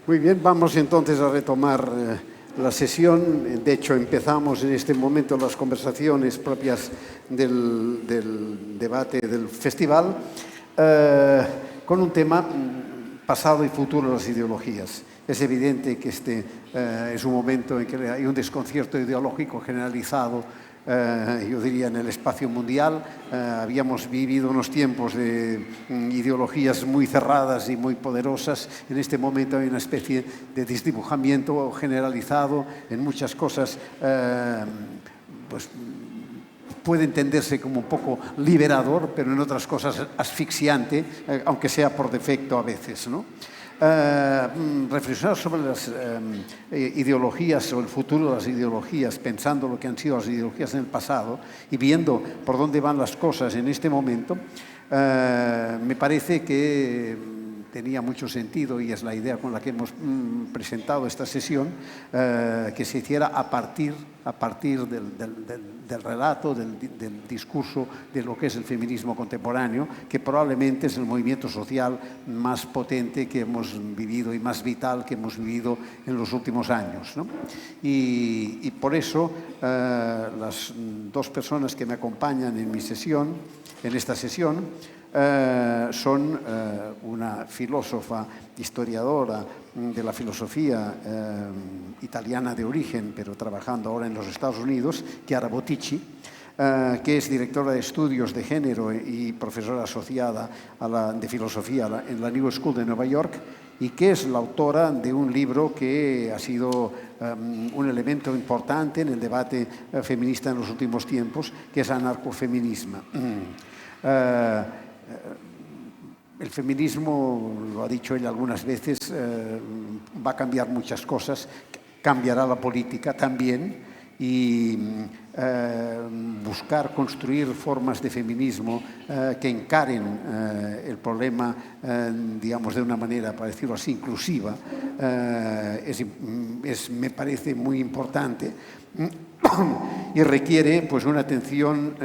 Muy bien, vamos entonces a retomar la sesión. De hecho, empezamos en este momento las conversaciones propias del debate del festival con un tema pasado y futuro de las ideologías. Es evidente que este es un momento en que hay un desconcierto ideológico generalizado, yo diría, en el espacio mundial. Habíamos vivido unos tiempos de ideologías muy cerradas y muy poderosas. En este momento hay una especie de desdibujamiento generalizado en muchas cosas, pues puede entenderse como un poco liberador, pero en otras cosas asfixiante, aunque sea por defecto a veces, ¿no? Reflexionar sobre las ideologías o el futuro de las ideologías, pensando lo que han sido las ideologías en el pasado y viendo por dónde van las cosas en este momento, me parece que tenía mucho sentido, y es la idea con la que hemos presentado esta sesión, que se hiciera a partir del relato, del discurso de lo que es el feminismo contemporáneo, que probablemente es el movimiento social más potente que hemos vivido y más vital que hemos vivido en los últimos años, ¿no? Y por eso las dos personas que me acompañan en mi sesión, en esta sesión, son una filósofa, historiadora de la filosofía italiana de origen, pero trabajando ahora en los Estados Unidos, Chiara Bottici, que es directora de estudios de género y profesora asociada de filosofía en la New School de Nueva York, y que es la autora de un libro que ha sido un elemento importante en el debate feminista en los últimos tiempos, que es Anarcofeminismo. El feminismo, lo ha dicho ella algunas veces, va a cambiar muchas cosas, cambiará la política también, y buscar construir formas de feminismo que encaren el problema, digamos, de una manera, para decirlo así, inclusiva, me parece muy importante y requiere pues una atención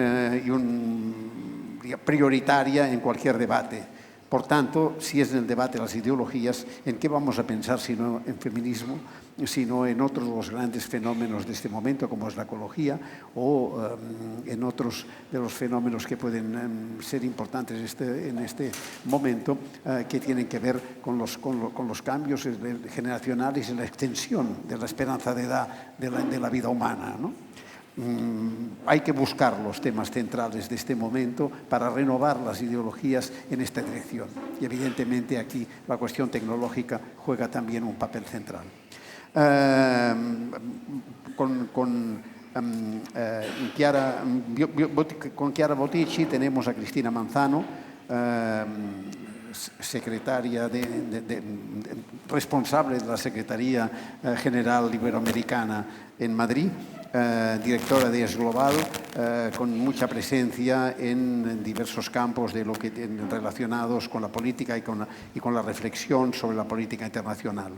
prioritaria en cualquier debate. Por tanto, si es en el debate de las ideologías, ¿en qué vamos a pensar si no en feminismo, sino en otros de los grandes fenómenos de este momento, como es la ecología, o en otros de los fenómenos que pueden ser importantes en este momento, que tienen que ver con los cambios generacionales y la extensión de la esperanza de edad de la vida humana, ¿no? Hay que buscar los temas centrales de este momento para renovar las ideologías en esta dirección. Y evidentemente aquí la cuestión tecnológica juega también un papel central. Con Chiara Bottici tenemos a Cristina Manzano, secretaria responsable de la Secretaría General Iberoamericana en Madrid, directora de ES Global, con mucha presencia en diversos campos relacionados con la política y con la reflexión sobre la política internacional.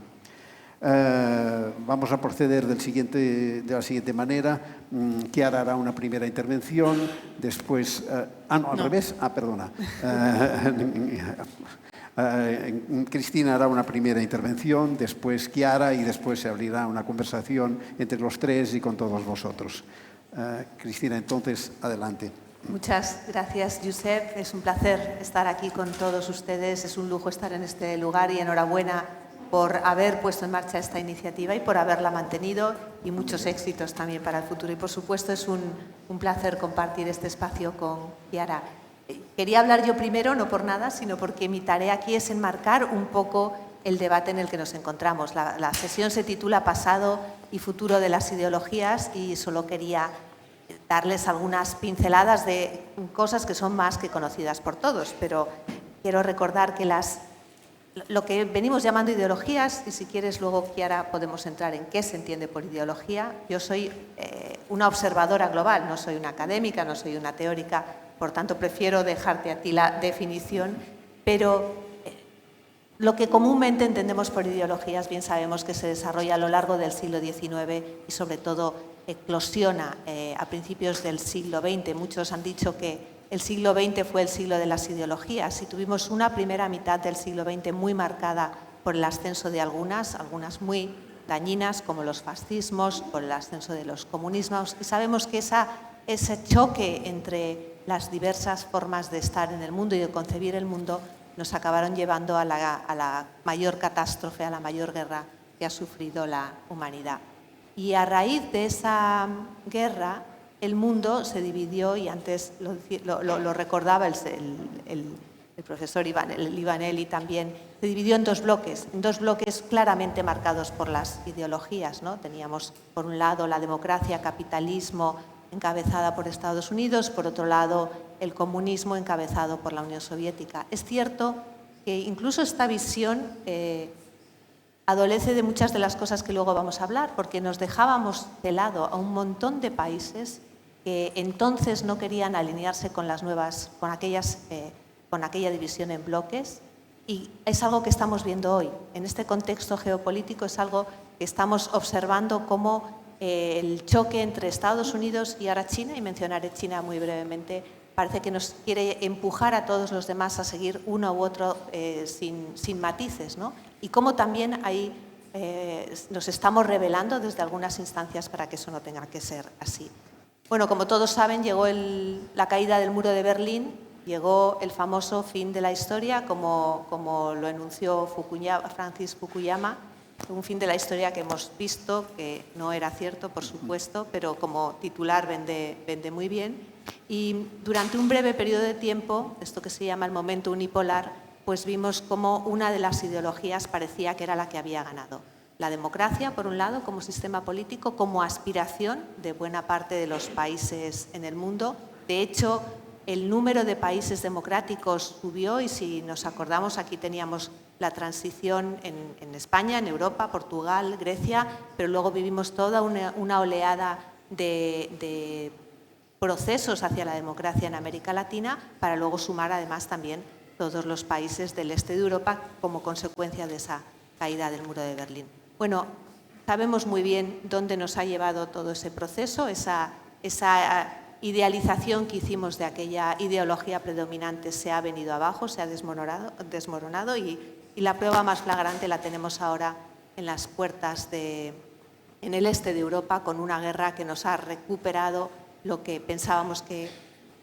Vamos a proceder de la siguiente manera. Chiara hará una primera intervención, después... al revés. Perdona. Cristina hará una primera intervención, después Chiara, y después se abrirá una conversación entre los tres y con todos vosotros. Cristina, entonces, adelante. Muchas gracias, Josep. Es un placer estar aquí con todos ustedes. Es un lujo estar en este lugar y enhorabuena por haber puesto en marcha esta iniciativa y por haberla mantenido, y muchos éxitos también para el futuro. Y, por supuesto, es un placer compartir este espacio con Chiara. Quería hablar yo primero, no por nada, sino porque mi tarea aquí es enmarcar un poco el debate en el que nos encontramos. La sesión se titula Pasado y futuro de las ideologías, y solo quería darles algunas pinceladas de cosas que son más que conocidas por todos, pero quiero recordar que lo que venimos llamando ideologías, y si quieres luego, Chiara, podemos entrar en qué se entiende por ideología. Yo soy una observadora global, no soy una académica, no soy una teórica, por tanto prefiero dejarte a ti la definición, pero lo que comúnmente entendemos por ideologías, bien sabemos que se desarrolla a lo largo del siglo XIX y sobre todo eclosiona a principios del siglo XX. Muchos han dicho que el siglo XX fue el siglo de las ideologías y tuvimos una primera mitad del siglo XX muy marcada por el ascenso de algunas muy dañinas, como los fascismos, por el ascenso de los comunismos. Y sabemos que ese choque entre las diversas formas de estar en el mundo y de concebir el mundo nos acabaron llevando a la mayor catástrofe, a la mayor guerra que ha sufrido la humanidad. Y a raíz de esa guerra, el mundo se dividió, y antes lo recordaba el profesor Livaneli también, se dividió en dos bloques claramente marcados por las ideologías, ¿no? Teníamos, por un lado, la democracia, capitalismo, encabezada por Estados Unidos, por otro lado, el comunismo, encabezado por la Unión Soviética. Es cierto que incluso esta visión adolece de muchas de las cosas que luego vamos a hablar, porque nos dejábamos de lado a un montón de países que entonces no querían alinearse con las nuevas, con aquella división en bloques, y es algo que estamos viendo hoy. En este contexto geopolítico es algo que estamos observando como el choque entre Estados Unidos y ahora China, y mencionaré China muy brevemente, parece que nos quiere empujar a todos los demás a seguir uno u otro sin matices, ¿no? Y cómo también ahí nos estamos rebelando desde algunas instancias para que eso no tenga que ser así. Bueno, como todos saben, llegó la caída del muro de Berlín, llegó el famoso fin de la historia, como lo enunció Francis Fukuyama, un fin de la historia que hemos visto, que no era cierto, por supuesto, pero como titular vende muy bien. Y durante un breve periodo de tiempo, esto que se llama el momento unipolar, pues vimos cómo una de las ideologías parecía que era la que había ganado. La democracia, por un lado, como sistema político, como aspiración de buena parte de los países en el mundo. De hecho, el número de países democráticos subió, y si nos acordamos, aquí teníamos la transición en España, en Europa, Portugal, Grecia, pero luego vivimos toda una oleada de procesos hacia la democracia en América Latina, para luego sumar además también todos los países del este de Europa como consecuencia de esa caída del muro de Berlín. Bueno, sabemos muy bien dónde nos ha llevado todo ese proceso, esa idealización que hicimos de aquella ideología predominante se ha venido abajo, se ha desmoronado y la prueba más flagrante la tenemos ahora en las puertas en el este de Europa, con una guerra que nos ha recuperado lo que pensábamos que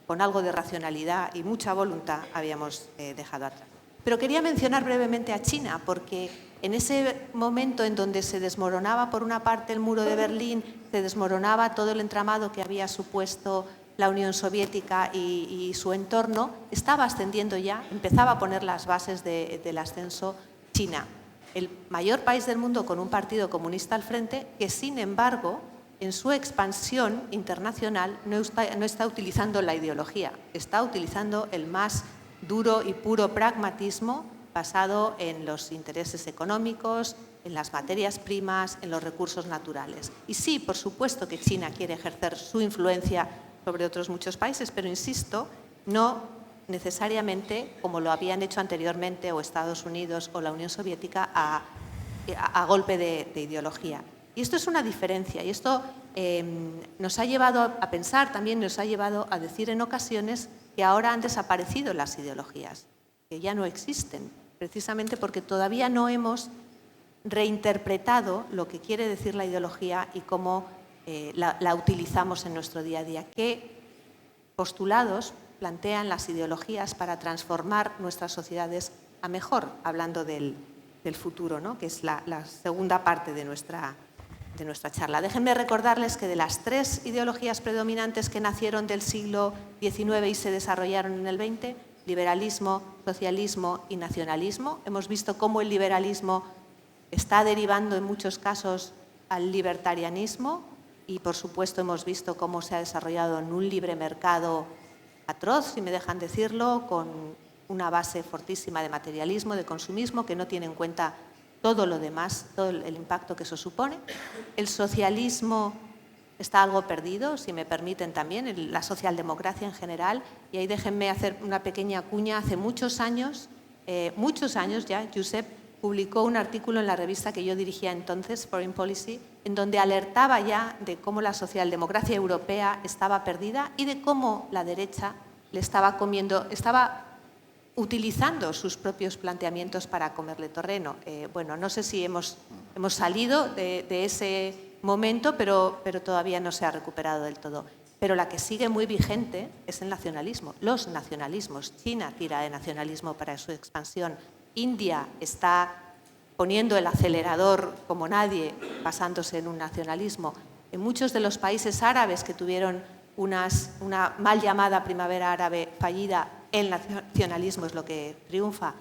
con algo de racionalidad y mucha voluntad habíamos dejado atrás. Pero quería mencionar brevemente a China, porque en ese momento en donde se desmoronaba por una parte el muro de Berlín, se desmoronaba todo el entramado que había supuesto la Unión Soviética y su entorno, estaba ascendiendo ya, empezaba a poner las bases del ascenso China, el mayor país del mundo con un partido comunista al frente, que sin embargo en su expansión internacional no está utilizando la ideología, está utilizando el más duro y puro pragmatismo basado en los intereses económicos, en las materias primas, en los recursos naturales. Y sí, por supuesto que China quiere ejercer su influencia sobre otros muchos países, pero insisto, no necesariamente como lo habían hecho anteriormente o Estados Unidos o la Unión Soviética a golpe de ideología. Y esto es una diferencia, y esto nos ha llevado a pensar, también nos ha llevado a decir en ocasiones que ahora han desaparecido las ideologías, que ya no existen, precisamente porque todavía no hemos reinterpretado lo que quiere decir la ideología y cómo la utilizamos en nuestro día a día. ¿Qué postulados plantean las ideologías para transformar nuestras sociedades a mejor, hablando del futuro, ¿no? Que es la segunda parte de nuestra charla? Déjenme recordarles que de las tres ideologías predominantes que nacieron del siglo XIX y se desarrollaron en el XX, liberalismo, socialismo y nacionalismo, hemos visto cómo el liberalismo está derivando en muchos casos al libertarianismo y, por supuesto, hemos visto cómo se ha desarrollado en un libre mercado atroz, si me dejan decirlo, con una base fortísima de materialismo, de consumismo, que no tiene en cuenta todo lo demás, todo el impacto que eso supone. El socialismo está algo perdido, si me permiten también, la socialdemocracia en general, y ahí déjenme hacer una pequeña cuña. Hace muchos años ya, Josep publicó un artículo en la revista que yo dirigía entonces, Foreign Policy, en donde alertaba ya de cómo la socialdemocracia europea estaba perdida y de cómo la derecha le estaba comiendo, estaba utilizando sus propios planteamientos para comerle terreno. Bueno, no sé si hemos salido de ese momento, pero todavía no se ha recuperado del todo. Pero la que sigue muy vigente es el nacionalismo, los nacionalismos. China tira de nacionalismo para su expansión. India está poniendo el acelerador como nadie, basándose en un nacionalismo. En muchos de los países árabes que tuvieron una mal llamada primavera árabe fallida, el nacionalismo es lo que triunfa.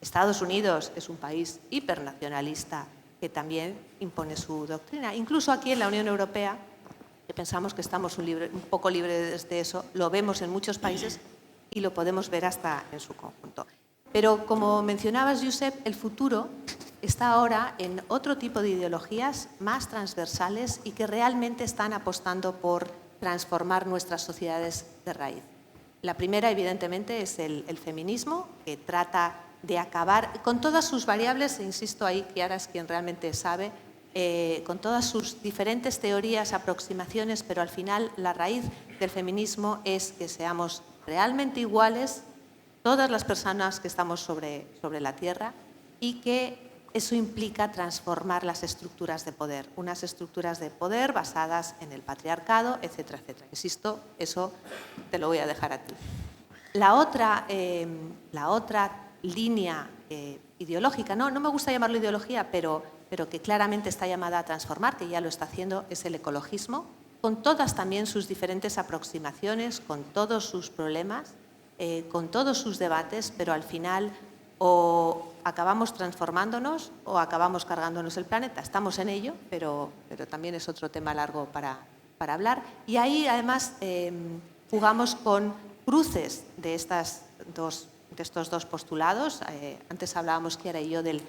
Estados Unidos es un país hipernacionalista que también impone su doctrina. Incluso aquí en la Unión Europea, que pensamos que estamos un poco libres de eso, lo vemos en muchos países y lo podemos ver hasta en su conjunto. Pero como mencionabas, Josep, el futuro está ahora en otro tipo de ideologías más transversales y que realmente están apostando por transformar nuestras sociedades de raíz. La primera, evidentemente, es el feminismo, que trata de acabar con todas sus variables, e insisto ahí, Chiara es quien realmente sabe, con todas sus diferentes teorías, aproximaciones, pero al final la raíz del feminismo es que seamos realmente iguales todas las personas que estamos sobre la Tierra y que eso implica transformar las estructuras de poder, unas estructuras de poder basadas en el patriarcado, etcétera, etcétera. Insisto, eso te lo voy a dejar a ti. La otra línea ideológica, no me gusta llamarlo ideología, pero que claramente está llamada a transformar, que ya lo está haciendo, es el ecologismo, con todas también sus diferentes aproximaciones, con todos sus problemas, con todos sus debates, pero al final o acabamos transformándonos o acabamos cargándonos el planeta. Estamos en ello, pero también es otro tema largo para hablar. Y ahí, además, jugamos con cruces de estos dos postulados. Antes hablábamos, Chiara y yo, del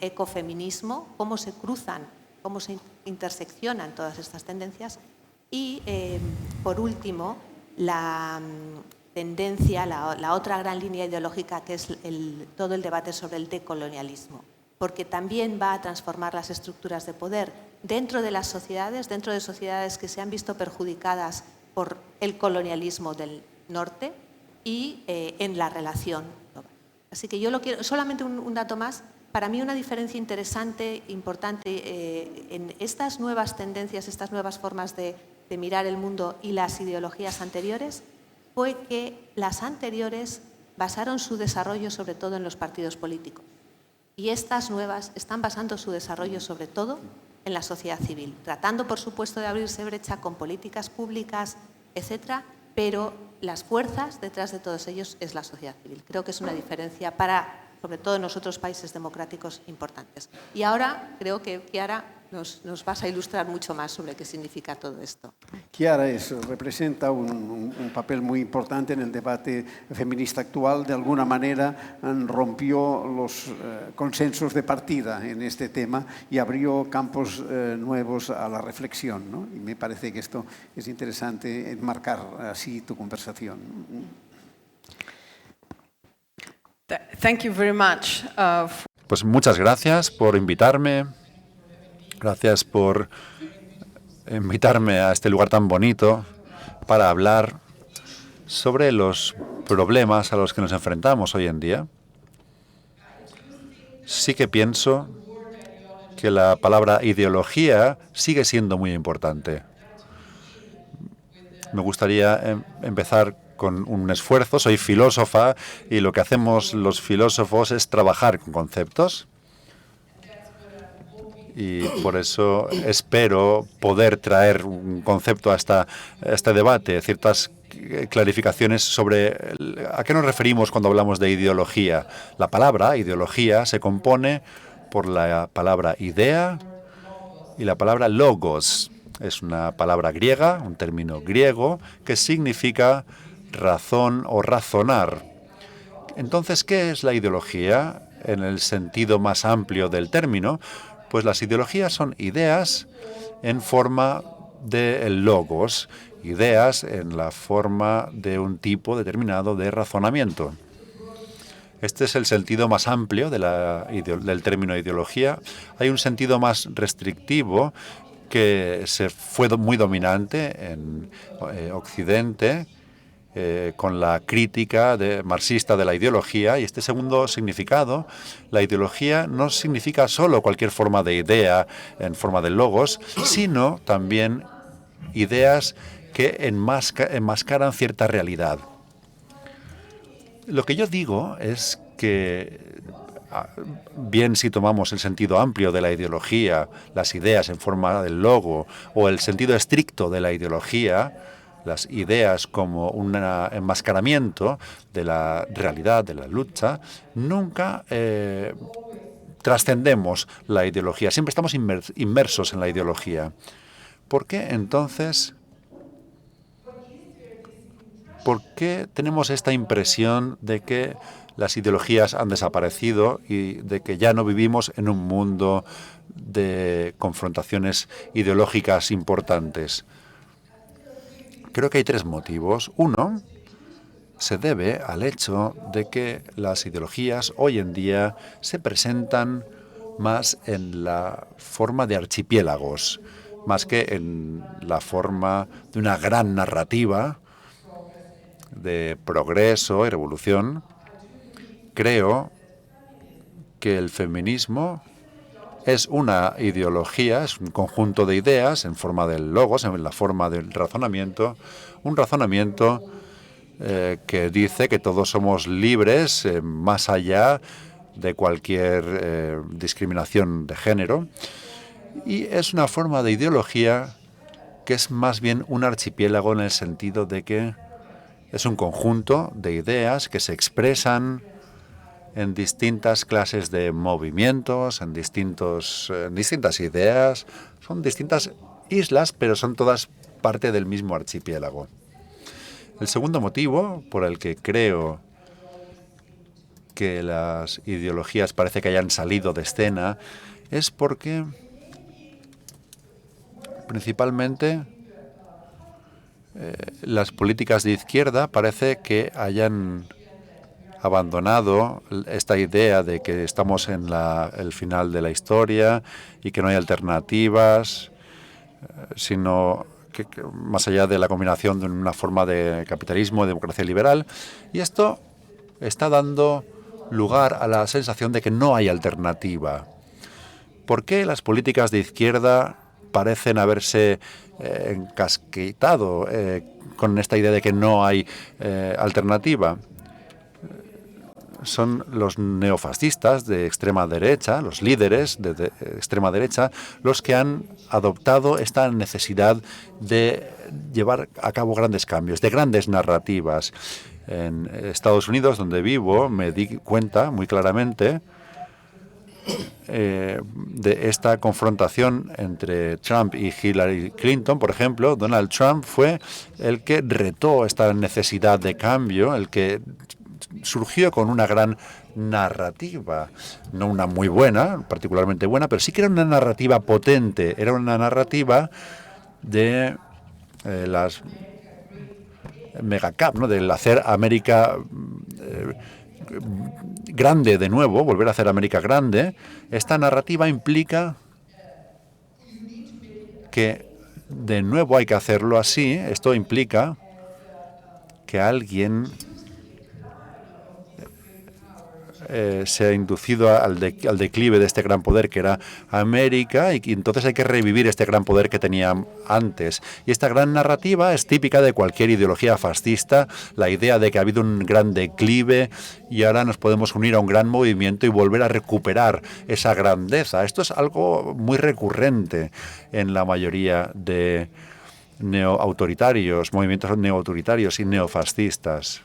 ecofeminismo, cómo se cruzan, cómo se interseccionan todas estas tendencias. Y, por último, la tendencia, la otra gran línea ideológica, que es todo el debate sobre el decolonialismo, porque también va a transformar las estructuras de poder dentro de las sociedades, dentro de sociedades que se han visto perjudicadas por el colonialismo del norte y en la relación global. Así que yo lo quiero, solamente un dato más, para mí una diferencia interesante, importante en estas nuevas tendencias, estas nuevas formas de mirar el mundo y las ideologías anteriores, fue que las anteriores basaron su desarrollo sobre todo en los partidos políticos. Y estas nuevas están basando su desarrollo sobre todo en la sociedad civil, tratando, por supuesto, de abrirse brecha con políticas públicas, etcétera, pero las fuerzas detrás de todos ellos es la sociedad civil. Creo que es una diferencia para, sobre todo en los otros países democráticos, importantes. Y ahora creo que Chiara nos vas a ilustrar mucho más sobre qué significa todo esto. Chiara representa un papel muy importante en el debate feminista actual. De alguna manera rompió los consensos de partida en este tema y abrió campos nuevos a la reflexión, ¿no? Y me parece que esto es interesante enmarcar así tu conversación. Thank you very much. Pues muchas gracias por invitarme. Gracias por invitarme a este lugar tan bonito para hablar sobre los problemas a los que nos enfrentamos hoy en día. Sí que pienso que la palabra ideología sigue siendo muy importante. Me gustaría empezar con un esfuerzo. Soy filósofa y lo que hacemos los filósofos es trabajar con conceptos. Y por eso espero poder traer un concepto a este debate, ciertas clarificaciones sobre a qué nos referimos cuando hablamos de ideología. La palabra ideología se compone por la palabra idea y la palabra logos. Es una palabra griega, un término griego, que significa razón o razonar. Entonces, ¿qué es la ideología en el sentido más amplio del término? Pues las ideologías son ideas en forma de logos, ideas en la forma de un tipo determinado de razonamiento. Este es el sentido más amplio del término ideología. Hay un sentido más restrictivo que fue muy dominante en Occidente con la crítica marxista de la ideología. Y este segundo significado, la ideología no significa solo cualquier forma de idea en forma de logos, sino también ideas que enmascaran cierta realidad. Lo que yo digo es que, bien si tomamos el sentido amplio de la ideología, las ideas en forma del logo, o el sentido estricto de la ideología, las ideas como un enmascaramiento de la realidad, de la lucha, nunca trascendemos la ideología. Siempre estamos inmersos en la ideología. ¿Por qué entonces? ¿Por qué tenemos esta impresión de que las ideologías han desaparecido y de que ya no vivimos en un mundo de confrontaciones ideológicas importantes? Creo que hay tres motivos. Uno se debe al hecho de que las ideologías hoy en día se presentan más en la forma de archipiélagos, más que en la forma de una gran narrativa de progreso y revolución. Creo que el feminismo es una ideología, es un conjunto de ideas en forma de logos, en la forma del razonamiento, un razonamiento que dice que todos somos libres más allá de cualquier discriminación de género. Y es una forma de ideología que es más bien un archipiélago en el sentido de que es un conjunto de ideas que se expresan en distintas clases de movimientos, en distintas ideas. Son distintas islas, pero son todas parte del mismo archipiélago. El segundo motivo por el que creo que las ideologías parece que hayan salido de escena es porque principalmente las políticas de izquierda parece que hayan abandonado esta idea de que estamos en el final de la historia y que no hay alternativas, sino que más allá de la combinación de una forma de capitalismo y democracia liberal. Y esto está dando lugar a la sensación de que no hay alternativa. ¿Por qué las políticas de izquierda parecen haberse encasquetado con esta idea de que no hay alternativa? Son los neofascistas de extrema derecha, los líderes de extrema derecha, los que han adoptado esta necesidad de llevar a cabo grandes cambios, de grandes narrativas. En Estados Unidos, donde vivo, me di cuenta muy claramente de esta confrontación entre Trump y Hillary Clinton. Por ejemplo, Donald Trump fue el que retó esta necesidad de cambio, el que surgió con una gran narrativa, no una muy buena, particularmente buena, pero sí que era una narrativa potente, era una narrativa de las megacap, ¿no? Del hacer América grande de nuevo, volver a hacer América grande. Esta narrativa implica que de nuevo hay que hacerlo así. Esto implica que alguien se ha inducido al declive de este gran poder que era América, y entonces hay que revivir este gran poder que tenía antes. Y esta gran narrativa es típica de cualquier ideología fascista, la idea de que ha habido un gran declive y ahora nos podemos unir a un gran movimiento y volver a recuperar esa grandeza. Esto es algo muy recurrente en la mayoría de neoautoritarios, movimientos neoautoritarios y neofascistas.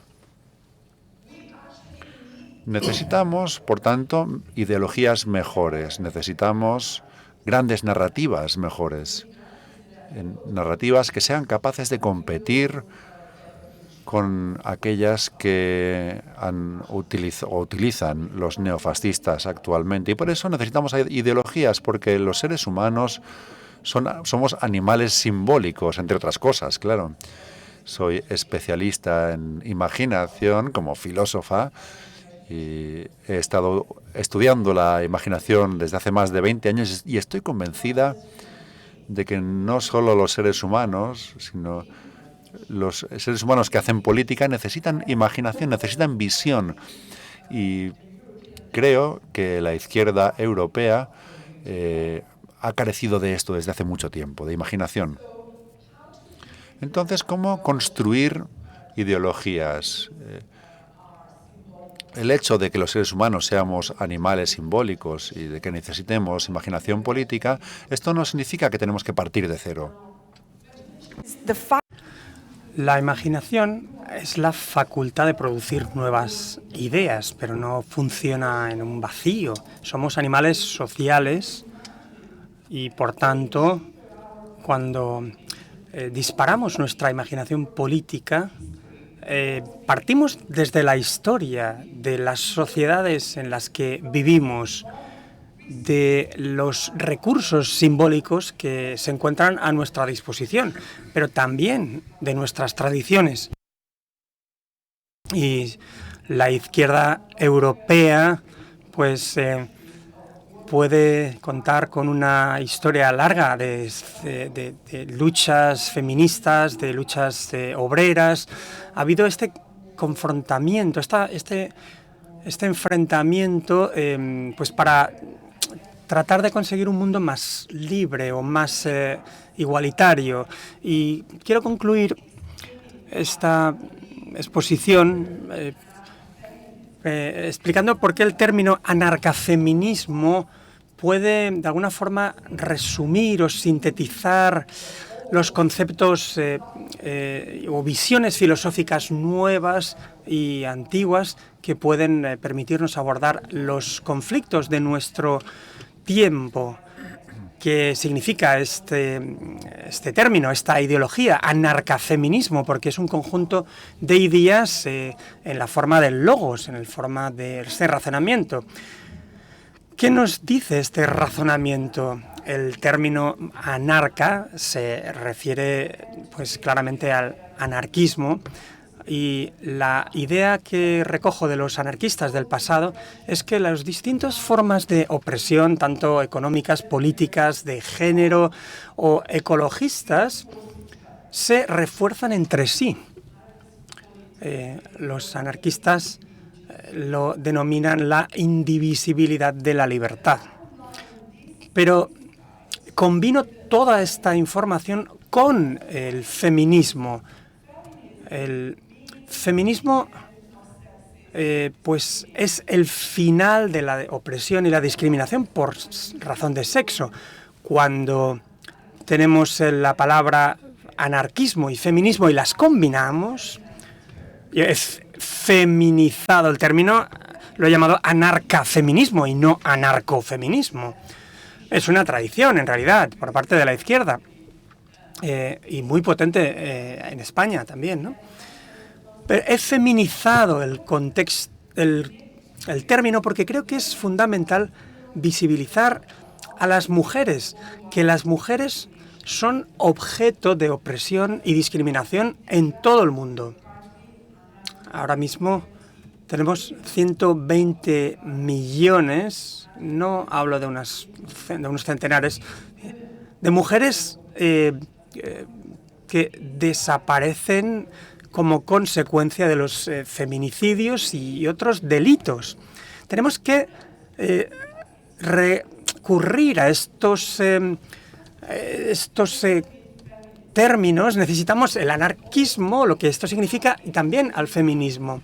Necesitamos, por tanto, ideologías mejores, necesitamos grandes narrativas mejores, narrativas que sean capaces de competir con aquellas que utilizan los neofascistas actualmente. Y por eso necesitamos ideologías, porque los seres humanos somos animales simbólicos, entre otras cosas, claro. Soy especialista en imaginación como filósofa, y he estado estudiando la imaginación desde hace más de 20 años y estoy convencida de que no solo los seres humanos, sino los seres humanos que hacen política necesitan imaginación, necesitan visión. Y creo que la izquierda europea ha carecido de esto desde hace mucho tiempo, de imaginación. Entonces, ¿cómo construir ideologías? El hecho de que los seres humanos seamos animales simbólicos y de que necesitemos imaginación política, esto no significa que tenemos que partir de cero. La imaginación es la facultad de producir nuevas ideas, pero no funciona en un vacío. Somos animales sociales y, por tanto, cuando disparamos nuestra imaginación política, partimos desde la historia de las sociedades en las que vivimos, de los recursos simbólicos que se encuentran a nuestra disposición, pero también de nuestras tradiciones. Y la izquierda europea, pues, puede contar con una historia larga de luchas feministas, de luchas obreras. Ha habido este confrontamiento, este enfrentamiento, pues para tratar de conseguir un mundo más libre o más igualitario. Y quiero concluir esta exposición explicando por qué el término anarcafeminismo puede de alguna forma resumir o sintetizar los conceptos o visiones filosóficas nuevas y antiguas que pueden permitirnos abordar los conflictos de nuestro tiempo. ¿Qué significa este término, esta ideología, anarcafeminismo? Porque es un conjunto de ideas en la forma del logos, en la forma de este razonamiento. ¿Qué nos dice este razonamiento? El término anarca se refiere pues claramente al anarquismo, y la idea que recojo de los anarquistas del pasado es que las distintas formas de opresión, tanto económicas, políticas, de género o ecologistas, se refuerzan entre sí. Los anarquistas lo denominan la indivisibilidad de la libertad. Pero combino toda esta información con el feminismo. El feminismo pues es el final de la opresión y la discriminación por razón de sexo. Cuando tenemos la palabra anarquismo y feminismo y las combinamos, es feminizado el término, lo he llamado anarcafeminismo y no anarcofeminismo. Es una tradición, en realidad, por parte de la izquierda, y muy potente en España también, ¿no? Pero he feminizado el contexto, el término, porque creo que es fundamental visibilizar a las mujeres, que las mujeres son objeto de opresión y discriminación en todo el mundo. Ahora mismo tenemos 120 millones, no hablo de unos centenares, de mujeres que desaparecen como consecuencia de los feminicidios y otros delitos. Tenemos que recurrir a estos términos. Necesitamos el anarquismo, lo que esto significa, y también al feminismo.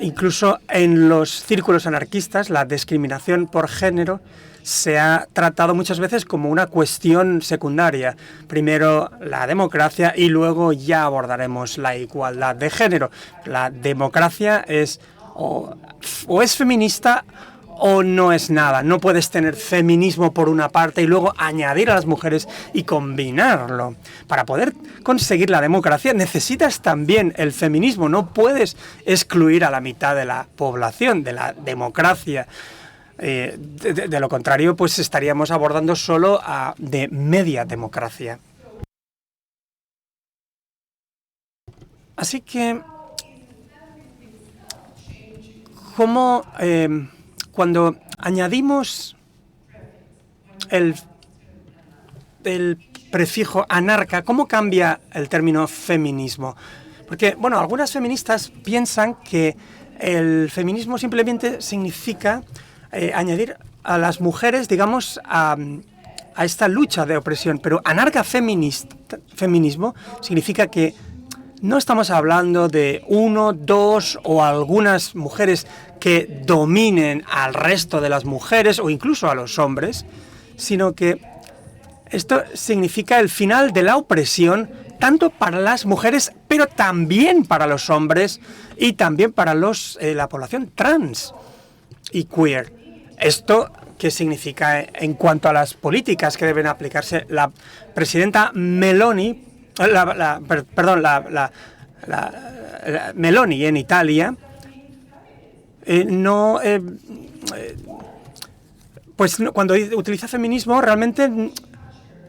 Incluso en los círculos anarquistas, la discriminación por género se ha tratado muchas veces como una cuestión secundaria. Primero la democracia y luego ya abordaremos la igualdad de género. La democracia es o es feminista o no es nada. No puedes tener feminismo por una parte y luego añadir a las mujeres y combinarlo. Para poder conseguir la democracia necesitas también el feminismo. No puedes excluir a la mitad de la población de la democracia. De lo contrario, pues estaríamos abordando solo de media democracia. Así que, ¿cómo cuando añadimos el prefijo anarca, ¿cómo cambia el término feminismo? Porque, bueno, algunas feministas piensan que el feminismo simplemente significa añadir a las mujeres, digamos, a esta lucha de opresión, pero anarcafeminismo significa que no estamos hablando de uno, dos o algunas mujeres que dominen al resto de las mujeres o incluso a los hombres, sino que esto significa el final de la opresión tanto para las mujeres, pero también para los hombres y también para la población trans y queer. Esto, ¿qué significa en cuanto a las políticas que deben aplicarse? La presidenta Meloni, Meloni en Italia, cuando utiliza feminismo realmente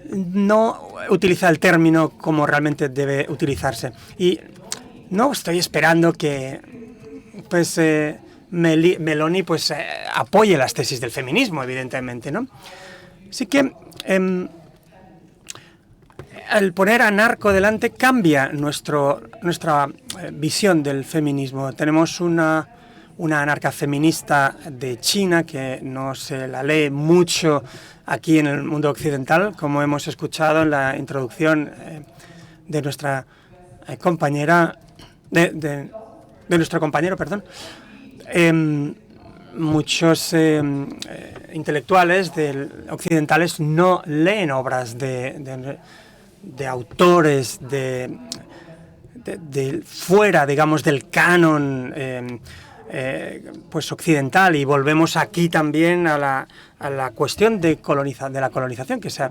no utiliza el término como realmente debe utilizarse. Y no estoy esperando que Meloni apoye las tesis del feminismo, evidentemente, ¿no? Así que al poner anarco delante cambia nuestra visión del feminismo. Tenemos una anarca feminista de China que no se la lee mucho aquí en el mundo occidental, como hemos escuchado en la introducción de nuestra compañera, de nuestro compañero, perdón. Muchos intelectuales occidentales no leen obras de autores de fuera, digamos, del canon occidental, y volvemos aquí también a la cuestión de la colonización, que sea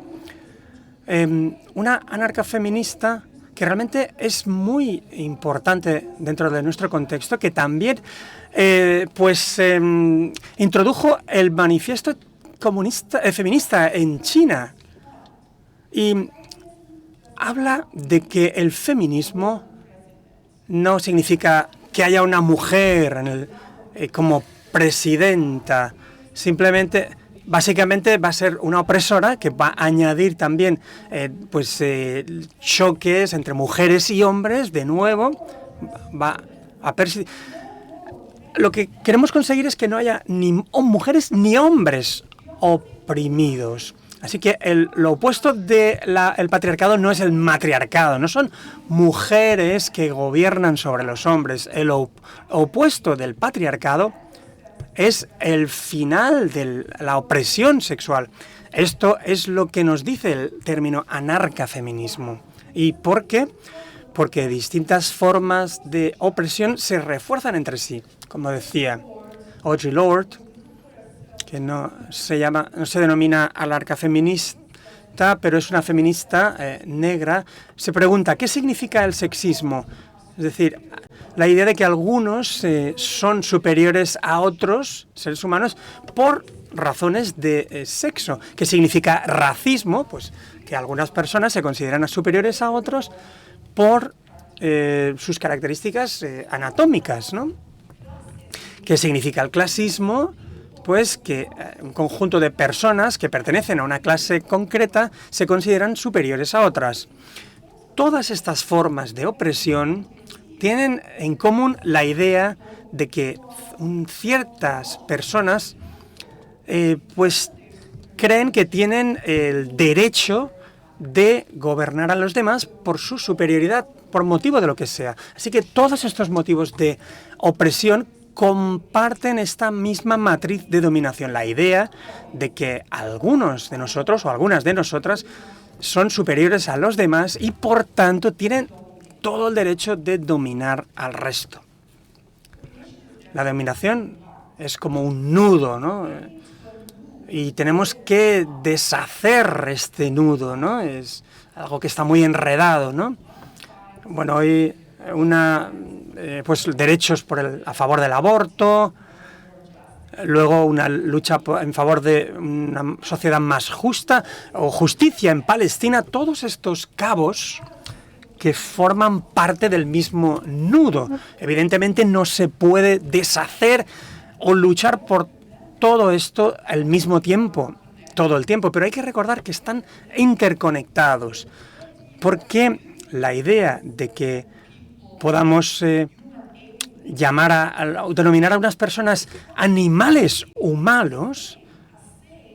una anarcafeminista que realmente es muy importante dentro de nuestro contexto, que también introdujo el manifiesto feminista en China, y habla de que el feminismo no significa que haya una mujer como presidenta, básicamente va a ser una opresora que va a añadir también choques entre mujeres y hombres, de nuevo, lo que queremos conseguir es que no haya ni mujeres ni hombres oprimidos. Así que lo opuesto del patriarcado no es el matriarcado, no son mujeres que gobiernan sobre los hombres. El opuesto del patriarcado es el final de la opresión sexual. Esto es lo que nos dice el término anarcafeminismo. ¿Y por qué? Porque distintas formas de opresión se refuerzan entre sí. Como decía Audre Lorde, que no se denomina anarcafeminista, pero es una feminista negra, se pregunta, ¿qué significa el sexismo? Es decir, la idea de que algunos son superiores a otros seres humanos por razones de sexo. ¿Qué significa racismo? Pues que algunas personas se consideran superiores a otros por sus características anatómicas, ¿no? ¿Qué significa el clasismo? Pues que un conjunto de personas que pertenecen a una clase concreta se consideran superiores a otras. Todas estas formas de opresión tienen en común la idea de que ciertas personas creen que tienen el derecho de gobernar a los demás por su superioridad, por motivo de lo que sea. Así que todos estos motivos de opresión comparten esta misma matriz de dominación, la idea de que algunos de nosotros o algunas de nosotras son superiores a los demás y por tanto tienen todo el derecho de dominar al resto. La dominación es como un nudo, ¿no? Y tenemos que deshacer este nudo, ¿no? Es algo que está muy enredado, ¿no? Bueno, hoy derechos a favor del aborto, luego una lucha en favor de una sociedad más justa o justicia en Palestina, todos estos cabos que forman parte del mismo nudo. Evidentemente no se puede deshacer o luchar por todo esto al mismo tiempo. todo el tiempo, pero hay que recordar que están interconectados, porque la idea de que podamos denominar a unas personas animales humanos,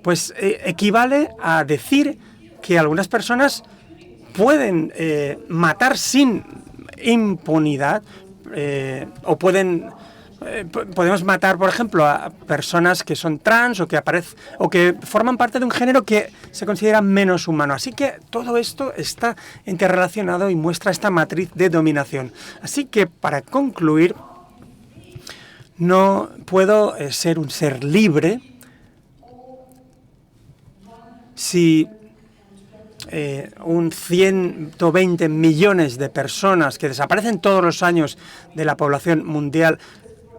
pues equivale a decir que algunas personas pueden matar sin impunidad o podemos matar, por ejemplo, a personas que son trans o que forman parte de un género que se considera menos humano. Así que todo esto está interrelacionado y muestra esta matriz de dominación. Así que, para concluir, no puedo ser un ser libre si un 120 millones de personas que desaparecen todos los años de la población mundial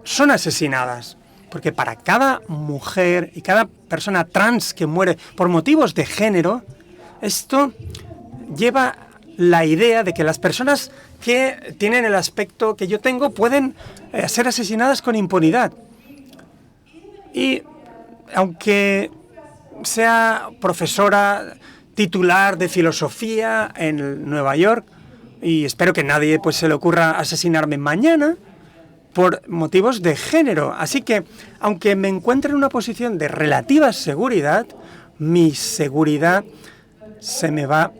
son asesinadas. Porque para cada mujer y cada persona trans que muere por motivos de género, esto lleva la idea de que las personas que tienen el aspecto que yo tengo pueden ser asesinadas con impunidad. Y aunque sea profesora titular de filosofía en Nueva York, y espero que nadie pues se le ocurra asesinarme mañana por motivos de género. Así que, aunque me encuentre en una posición de relativa seguridad, mi seguridad me va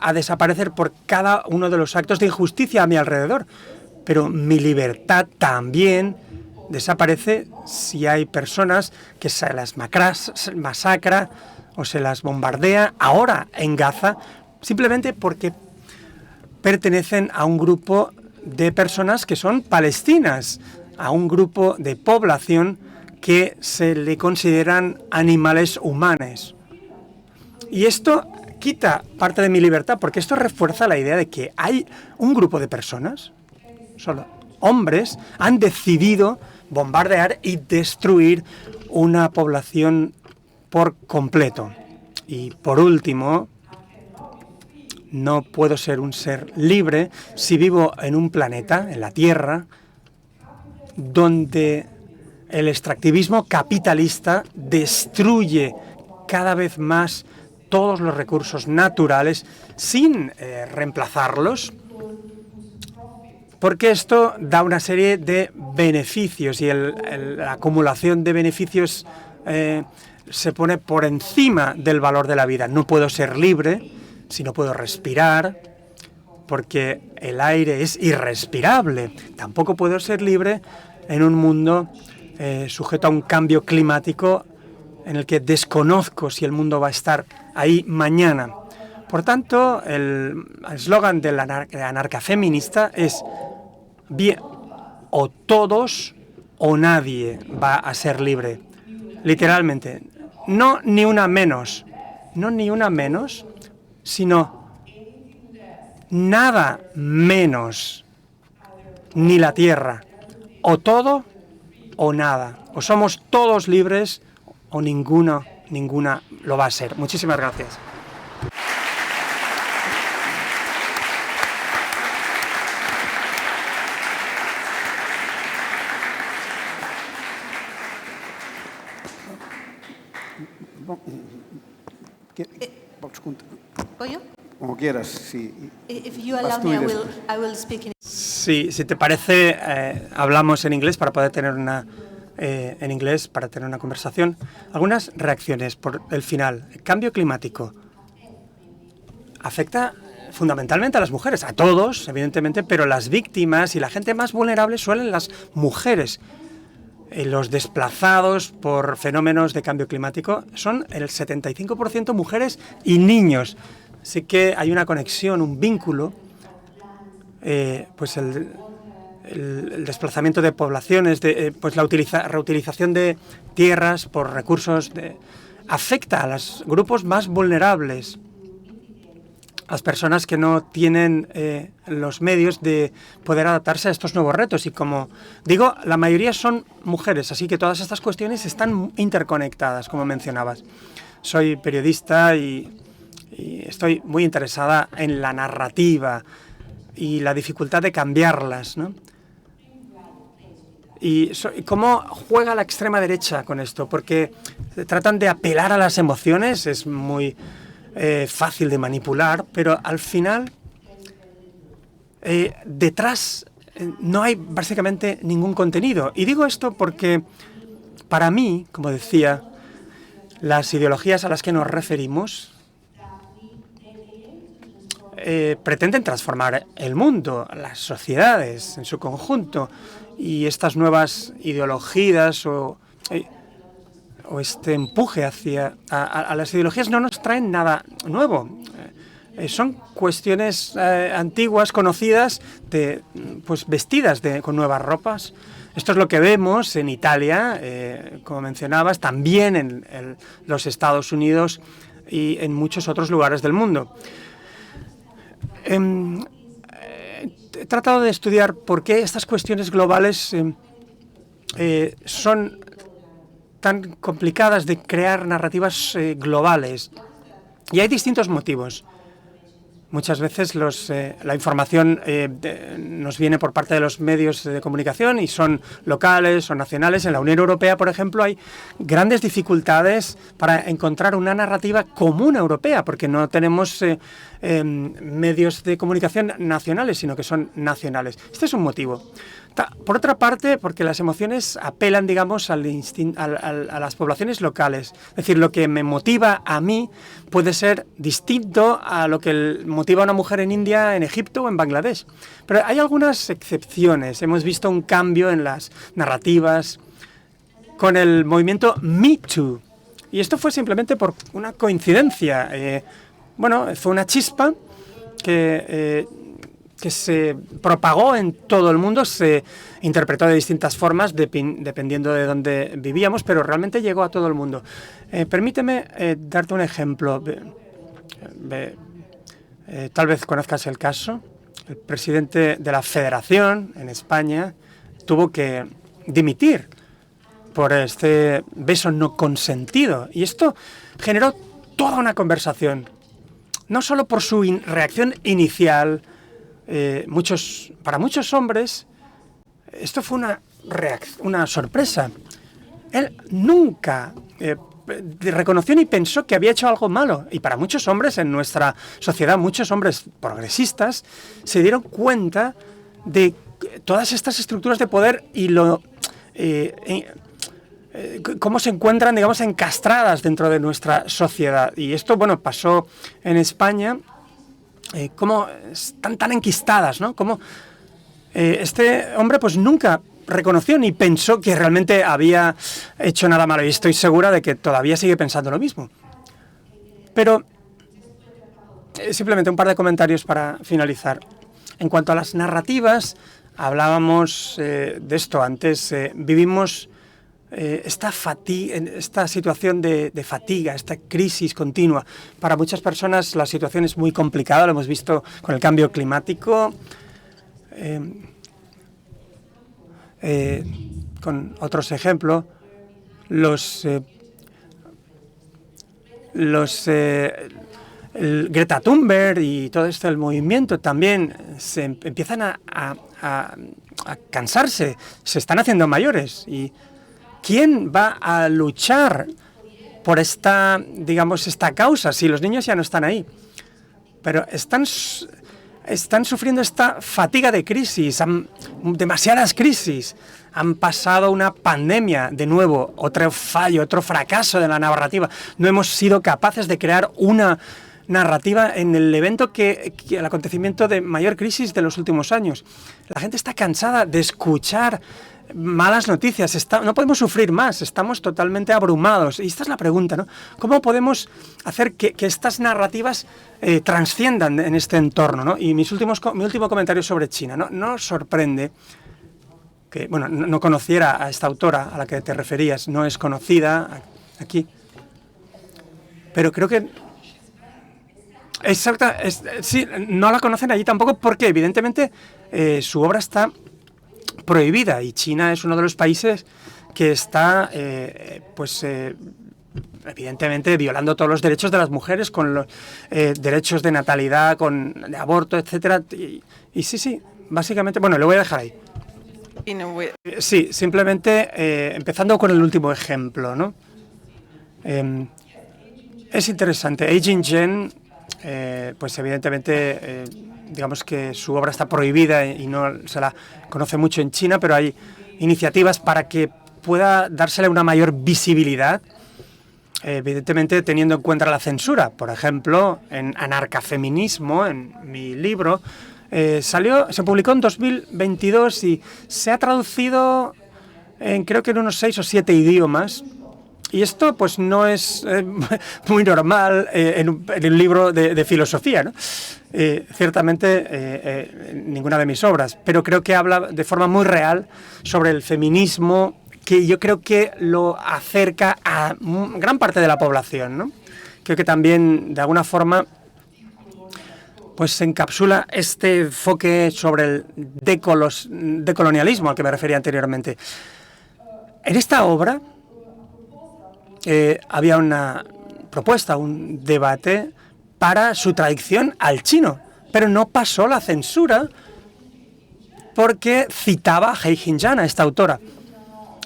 a desaparecer por cada uno de los actos de injusticia a mi alrededor. Pero mi libertad también desaparece si hay personas que se las masacra o se las bombardea ahora en Gaza, simplemente porque pertenecen a un grupo de personas que son palestinas, a un grupo de población que se le consideran animales humanos. Y esto quita parte de mi libertad, porque esto refuerza la idea de que hay un grupo de personas, solo hombres, han decidido bombardear y destruir una población por completo. Y por último, no puedo ser un ser libre si vivo en un planeta, en la Tierra, donde el extractivismo capitalista destruye cada vez más todos los recursos naturales sin reemplazarlos, porque esto da una serie de beneficios y la acumulación de beneficios se pone por encima del valor de la vida. No puedo ser libre si no puedo respirar, porque el aire es irrespirable. Tampoco puedo ser libre en un mundo sujeto a un cambio climático en el que desconozco si el mundo va a estar ahí mañana. Por tanto, el eslogan de la anarcafeminista es bien, o todos o nadie va a ser libre. Literalmente, no ni una menos, sino nada menos, ni la tierra, o todo o nada. O somos todos libres o ninguna lo va a ser. Muchísimas gracias. ¿Voy yo? Como quieras, sí. If you allow me, I will speak in... Sí, si te parece, hablamos en inglés para poder tener una conversación. Algunas reacciones por el final. El cambio climático afecta fundamentalmente a las mujeres, a todos, evidentemente, pero las víctimas y la gente más vulnerable suelen las mujeres. Los desplazados por fenómenos de cambio climático son el 75% mujeres y niños. Así que hay una conexión, un vínculo, pues el desplazamiento de poblaciones, pues la reutilización de tierras por recursos, afecta a los grupos más vulnerables, a las personas que no tienen los medios de poder adaptarse a estos nuevos retos. Y como digo, la mayoría son mujeres, así que todas estas cuestiones están interconectadas, como mencionabas. Soy periodista y estoy muy interesada en la narrativa y la dificultad de cambiarlas, ¿no? Y cómo juega la extrema derecha con esto, porque tratan de apelar a las emociones, es muy fácil de manipular, pero al final detrás no hay básicamente ningún contenido. Y digo esto porque para mí, como decía, las ideologías a las que nos referimos pretenden transformar el mundo, las sociedades en su conjunto, y estas nuevas ideologías o este empuje hacia a las ideologías no nos traen nada nuevo. Son cuestiones antiguas, conocidas, pues vestidas con nuevas ropas. Esto es lo que vemos en Italia, como mencionabas, también en los Estados Unidos y en muchos otros lugares del mundo. He tratado de estudiar por qué estas cuestiones globales son tan complicadas de crear narrativas globales. Y hay distintos motivos. Muchas veces la información nos viene por parte de los medios de comunicación y son locales o nacionales. En la Unión Europea, por ejemplo, hay grandes dificultades para encontrar una narrativa común europea, porque no tenemos medios de comunicación nacionales, sino que son nacionales. Este es un motivo. Por otra parte, porque las emociones apelan, digamos, a las poblaciones locales. Es decir, lo que me motiva a mí puede ser distinto a lo que motiva a una mujer en India, en Egipto o en Bangladesh. Pero hay algunas excepciones. Hemos visto un cambio en las narrativas con el movimiento Me Too. Y esto fue simplemente por una coincidencia. Fue una chispa que se propagó en todo el mundo, se interpretó de distintas formas dependiendo de dónde vivíamos, pero realmente llegó a todo el mundo. Permíteme darte un ejemplo. Tal vez conozcas el caso. El presidente de la Federación en España tuvo que dimitir por este beso no consentido. Y esto generó toda una conversación. No solo por su reacción inicial. Para muchos hombres esto fue una sorpresa. Él nunca reconoció ni pensó que había hecho algo malo. Y para muchos hombres en nuestra sociedad, muchos hombres progresistas, se dieron cuenta de todas estas estructuras de poder y cómo se encuentran, digamos, encastradas dentro de nuestra sociedad. Y esto, pasó en España. Cómo están tan enquistadas, ¿no? Cómo este hombre pues nunca reconoció ni pensó que realmente había hecho nada malo, y estoy segura de que todavía sigue pensando lo mismo. Pero simplemente un par de comentarios para finalizar. En cuanto a las narrativas, hablábamos de esto antes. Vivimos esta situación de fatiga, esta crisis continua. Para muchas personas la situación es muy complicada, lo hemos visto con el cambio climático, con otros ejemplos, el Greta Thunberg y todo esto, el movimiento también se empiezan a cansarse, se están haciendo mayores. Y ¿quién va a luchar por esta causa si los niños ya no están ahí? Pero están sufriendo esta fatiga de crisis, demasiadas crisis. Han pasado una pandemia, de nuevo, otro fallo, otro fracaso de la narrativa. No hemos sido capaces de crear una narrativa en el evento el acontecimiento de mayor crisis de los últimos años. La gente está cansada de escuchar malas noticias, no podemos sufrir más, estamos totalmente abrumados. Y esta es la pregunta, ¿no? ¿Cómo podemos hacer que estas narrativas trasciendan en este entorno, ¿no? Y mi último comentario sobre China, ¿no? No sorprende que, no conociera a esta autora a la que te referías, no es conocida aquí, pero creo que sí, no la conocen allí tampoco, porque evidentemente su obra está prohibida, y China es uno de los países que está evidentemente violando todos los derechos de las mujeres, con los derechos de natalidad, de aborto, etcétera. Y sí, básicamente, lo voy a dejar ahí. in a way. Sí, simplemente empezando con el último ejemplo, ¿no? Es interesante. Aging Jen, pues evidentemente, digamos que su obra está prohibida y no se la conoce mucho en China, pero hay iniciativas para que pueda dársele una mayor visibilidad, evidentemente teniendo en cuenta la censura. Por ejemplo, en Anarcafeminismo, en mi libro, se publicó en 2022 y se ha traducido creo que en unos 6 o 7 idiomas. Y esto pues no es muy normal en un libro de filosofía, ¿no? Ciertamente ninguna de mis obras, pero creo que habla de forma muy real sobre el feminismo, que yo creo que lo acerca a gran parte de la población, ¿no? Creo que también de alguna forma pues se encapsula este enfoque sobre el decolonialismo al que me refería anteriormente. En esta obra había una propuesta, un debate para su traducción al chino, pero no pasó la censura porque citaba a He Jingyan, a esta autora.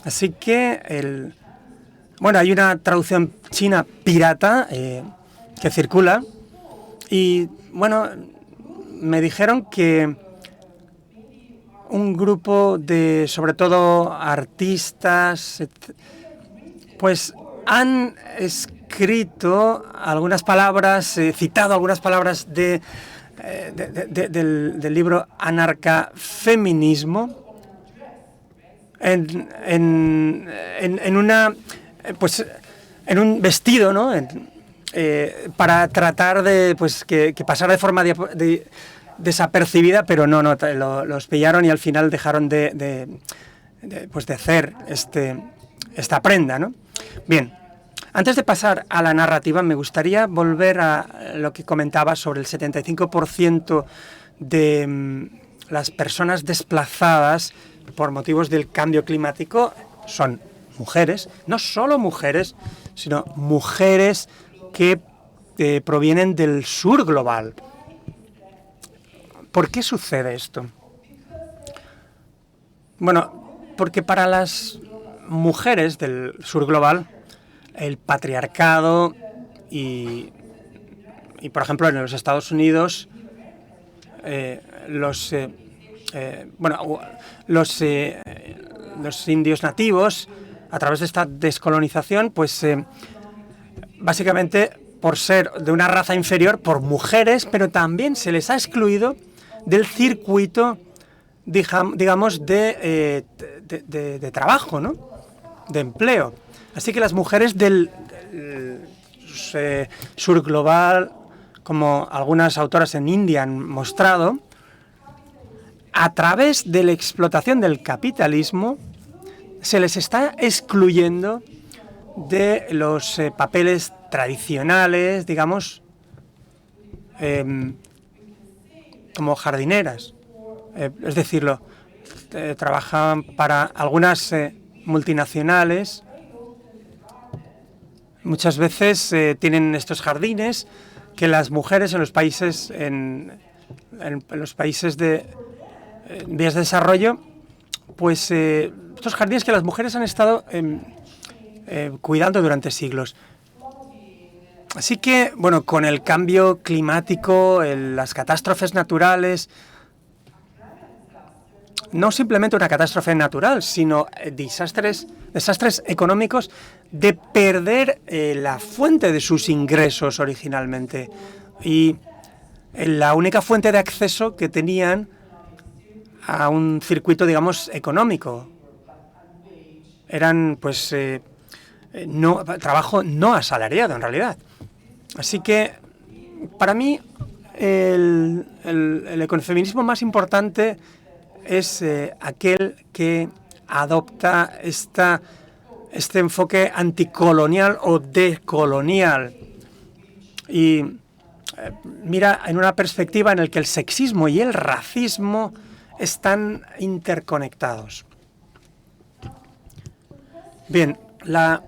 Así que hay una traducción china pirata que circula y bueno, me dijeron que un grupo de, sobre todo, artistas, pues han escrito algunas palabras, citado algunas palabras del libro Anarcafeminismo en un vestido, ¿no? Para tratar de que pasara de forma desapercibida, pero no, los pillaron y al final dejaron de hacer esta prenda, ¿no? Bien, antes de pasar a la narrativa, me gustaría volver a lo que comentaba sobre el 75% de las personas desplazadas por motivos del cambio climático son mujeres, no solo mujeres, sino mujeres que provienen del sur global. ¿Por qué sucede esto? Bueno, porque para las mujeres del sur global, el patriarcado y por ejemplo, en los Estados Unidos, los indios nativos, a través de esta descolonización, pues básicamente por ser de una raza inferior, por mujeres, pero también se les ha excluido del circuito, digamos, de trabajo, ¿no? De empleo. Así que las mujeres del sur global, como algunas autoras en India han mostrado, a través de la explotación del capitalismo, se les está excluyendo de los papeles tradicionales, digamos, como jardineras. Es decirlo, trabajan para algunas multinacionales. Muchas veces tienen estos jardines que las mujeres en los países los países de vías de desarrollo, pues estos jardines que las mujeres han estado cuidando durante siglos. Así que, bueno, con el cambio climático, las catástrofes naturales, no simplemente una catástrofe natural, sino desastres económicos de perder la fuente de sus ingresos originalmente y la única fuente de acceso que tenían a un circuito, digamos, económico. Eran, pues, trabajo no asalariado, en realidad. Así que, para mí, el ecofeminismo más importante es aquel que adopta este enfoque anticolonial o decolonial y mira en una perspectiva en la que el sexismo y el racismo están interconectados. Bien, la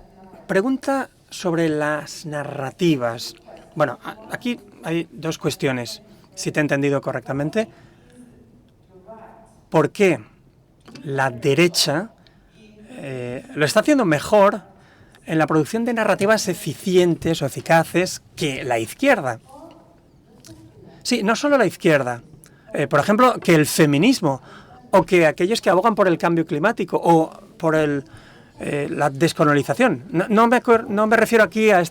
pregunta sobre las narrativas. Bueno, aquí hay dos cuestiones, si te he entendido correctamente. ¿Por qué la derecha lo está haciendo mejor en la producción de narrativas eficientes o eficaces que la izquierda. Sí, no solo la izquierda. Por ejemplo, que el feminismo o que aquellos que abogan por el cambio climático o por la descolonización. No me refiero aquí a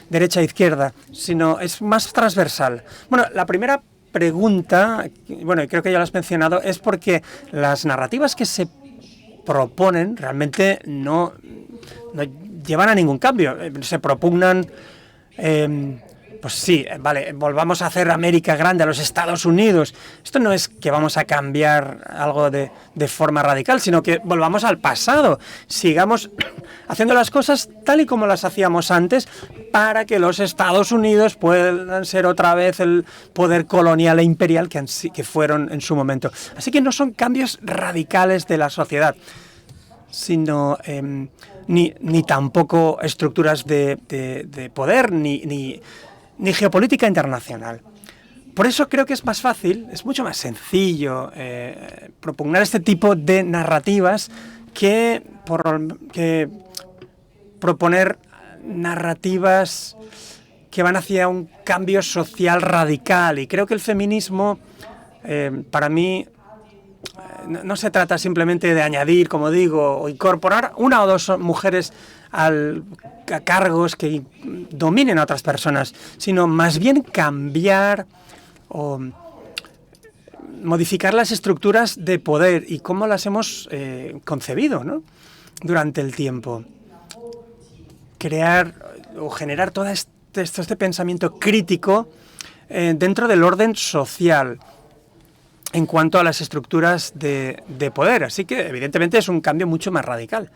derecha-izquierda, sino es más transversal. Bueno, la primera pregunta, bueno, y creo que ya lo has mencionado, es porque las narrativas que se proponen realmente no llevan a ningún cambio. Se propugnan, pues sí, vale, volvamos a hacer América grande, a los Estados Unidos. Esto no es que vamos a cambiar algo de forma radical, sino que volvamos al pasado. Sigamos haciendo las cosas tal y como las hacíamos antes para que los Estados Unidos puedan ser otra vez el poder colonial e imperial que fueron en su momento. Así que no son cambios radicales de la sociedad, sino ni tampoco estructuras de poder, ni geopolítica internacional. Por eso creo que es más fácil, es mucho más sencillo propugnar este tipo de narrativas que proponer narrativas que van hacia un cambio social radical. Y creo que el feminismo, para mí, no se trata simplemente de añadir, como digo, o incorporar una o dos mujeres a cargos que dominen a otras personas, sino más bien cambiar o modificar las estructuras de poder y cómo las hemos concebido, ¿no?, durante el tiempo. Crear o generar todo este pensamiento crítico dentro del orden social en cuanto a las estructuras de poder. Así que, evidentemente, es un cambio mucho más radical.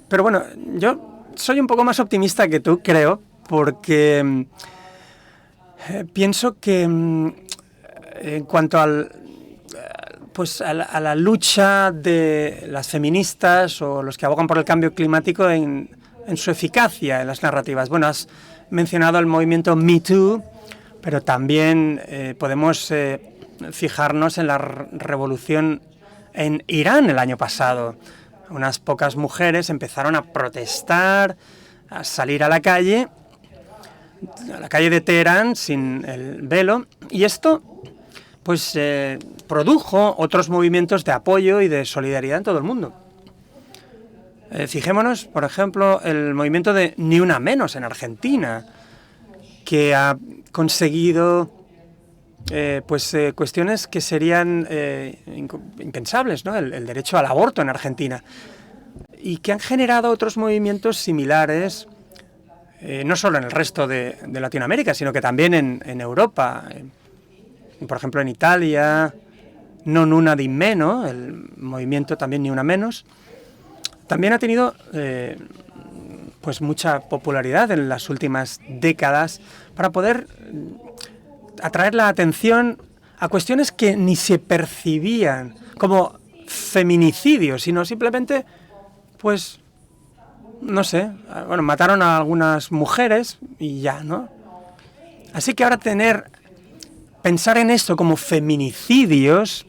Pero bueno, yo soy un poco más optimista que tú, creo, porque pienso que en cuanto a la lucha de las feministas o los que abogan por el cambio climático en su eficacia en las narrativas. Bueno, has mencionado el movimiento Me Too, pero también podemos fijarnos en la revolución en Irán el año pasado. Unas pocas mujeres empezaron a protestar, a salir a la calle de Teherán sin el velo, y esto pues produjo otros movimientos de apoyo y de solidaridad en todo el mundo. Fijémonos, por ejemplo, el movimiento de Ni Una Menos en Argentina, que ha conseguido cuestiones que serían impensables, ¿no? El derecho al aborto en Argentina, y que han generado otros movimientos similares, no solo en el resto de Latinoamérica, sino que también en Europa. Por ejemplo, en Italia, Non Una di Meno, el movimiento también Ni Una Menos, también ha tenido pues mucha popularidad en las últimas décadas para poder atraer la atención a cuestiones que ni se percibían como feminicidios, sino simplemente, pues, no sé, bueno, mataron a algunas mujeres y ya, ¿no? Así que ahora pensar en esto como feminicidios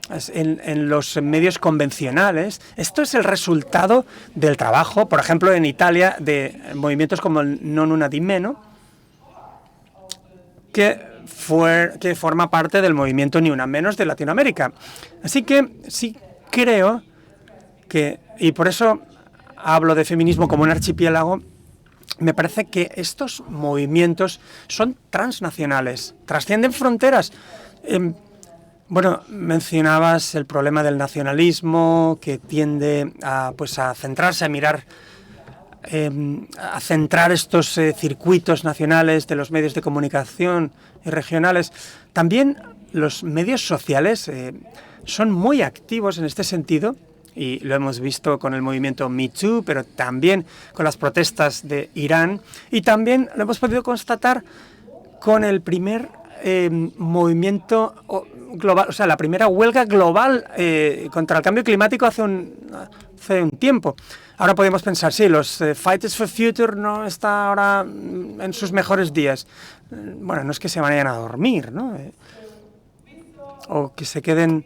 en los medios convencionales, esto es el resultado del trabajo, por ejemplo, en Italia, de movimientos como el Non Una di Meno, que forma parte del movimiento Ni Una Menos de Latinoamérica. Así que sí creo que, y por eso hablo de feminismo como un archipiélago, me parece que estos movimientos son transnacionales, trascienden fronteras. Bueno, mencionabas el problema del nacionalismo, que tiende a centrarse, a mirar, a centrar estos circuitos nacionales de los medios de comunicación y regionales. También los medios sociales son muy activos en este sentido, y lo hemos visto con el movimiento Me Too, pero también con las protestas de Irán, y también lo hemos podido constatar con el primer movimiento global, o sea, la primera huelga global contra el cambio climático hace un tiempo. Ahora podemos pensar, sí, los Fighters for Future no está ahora en sus mejores días. Bueno, no es que se vayan a dormir, ¿no? O que se queden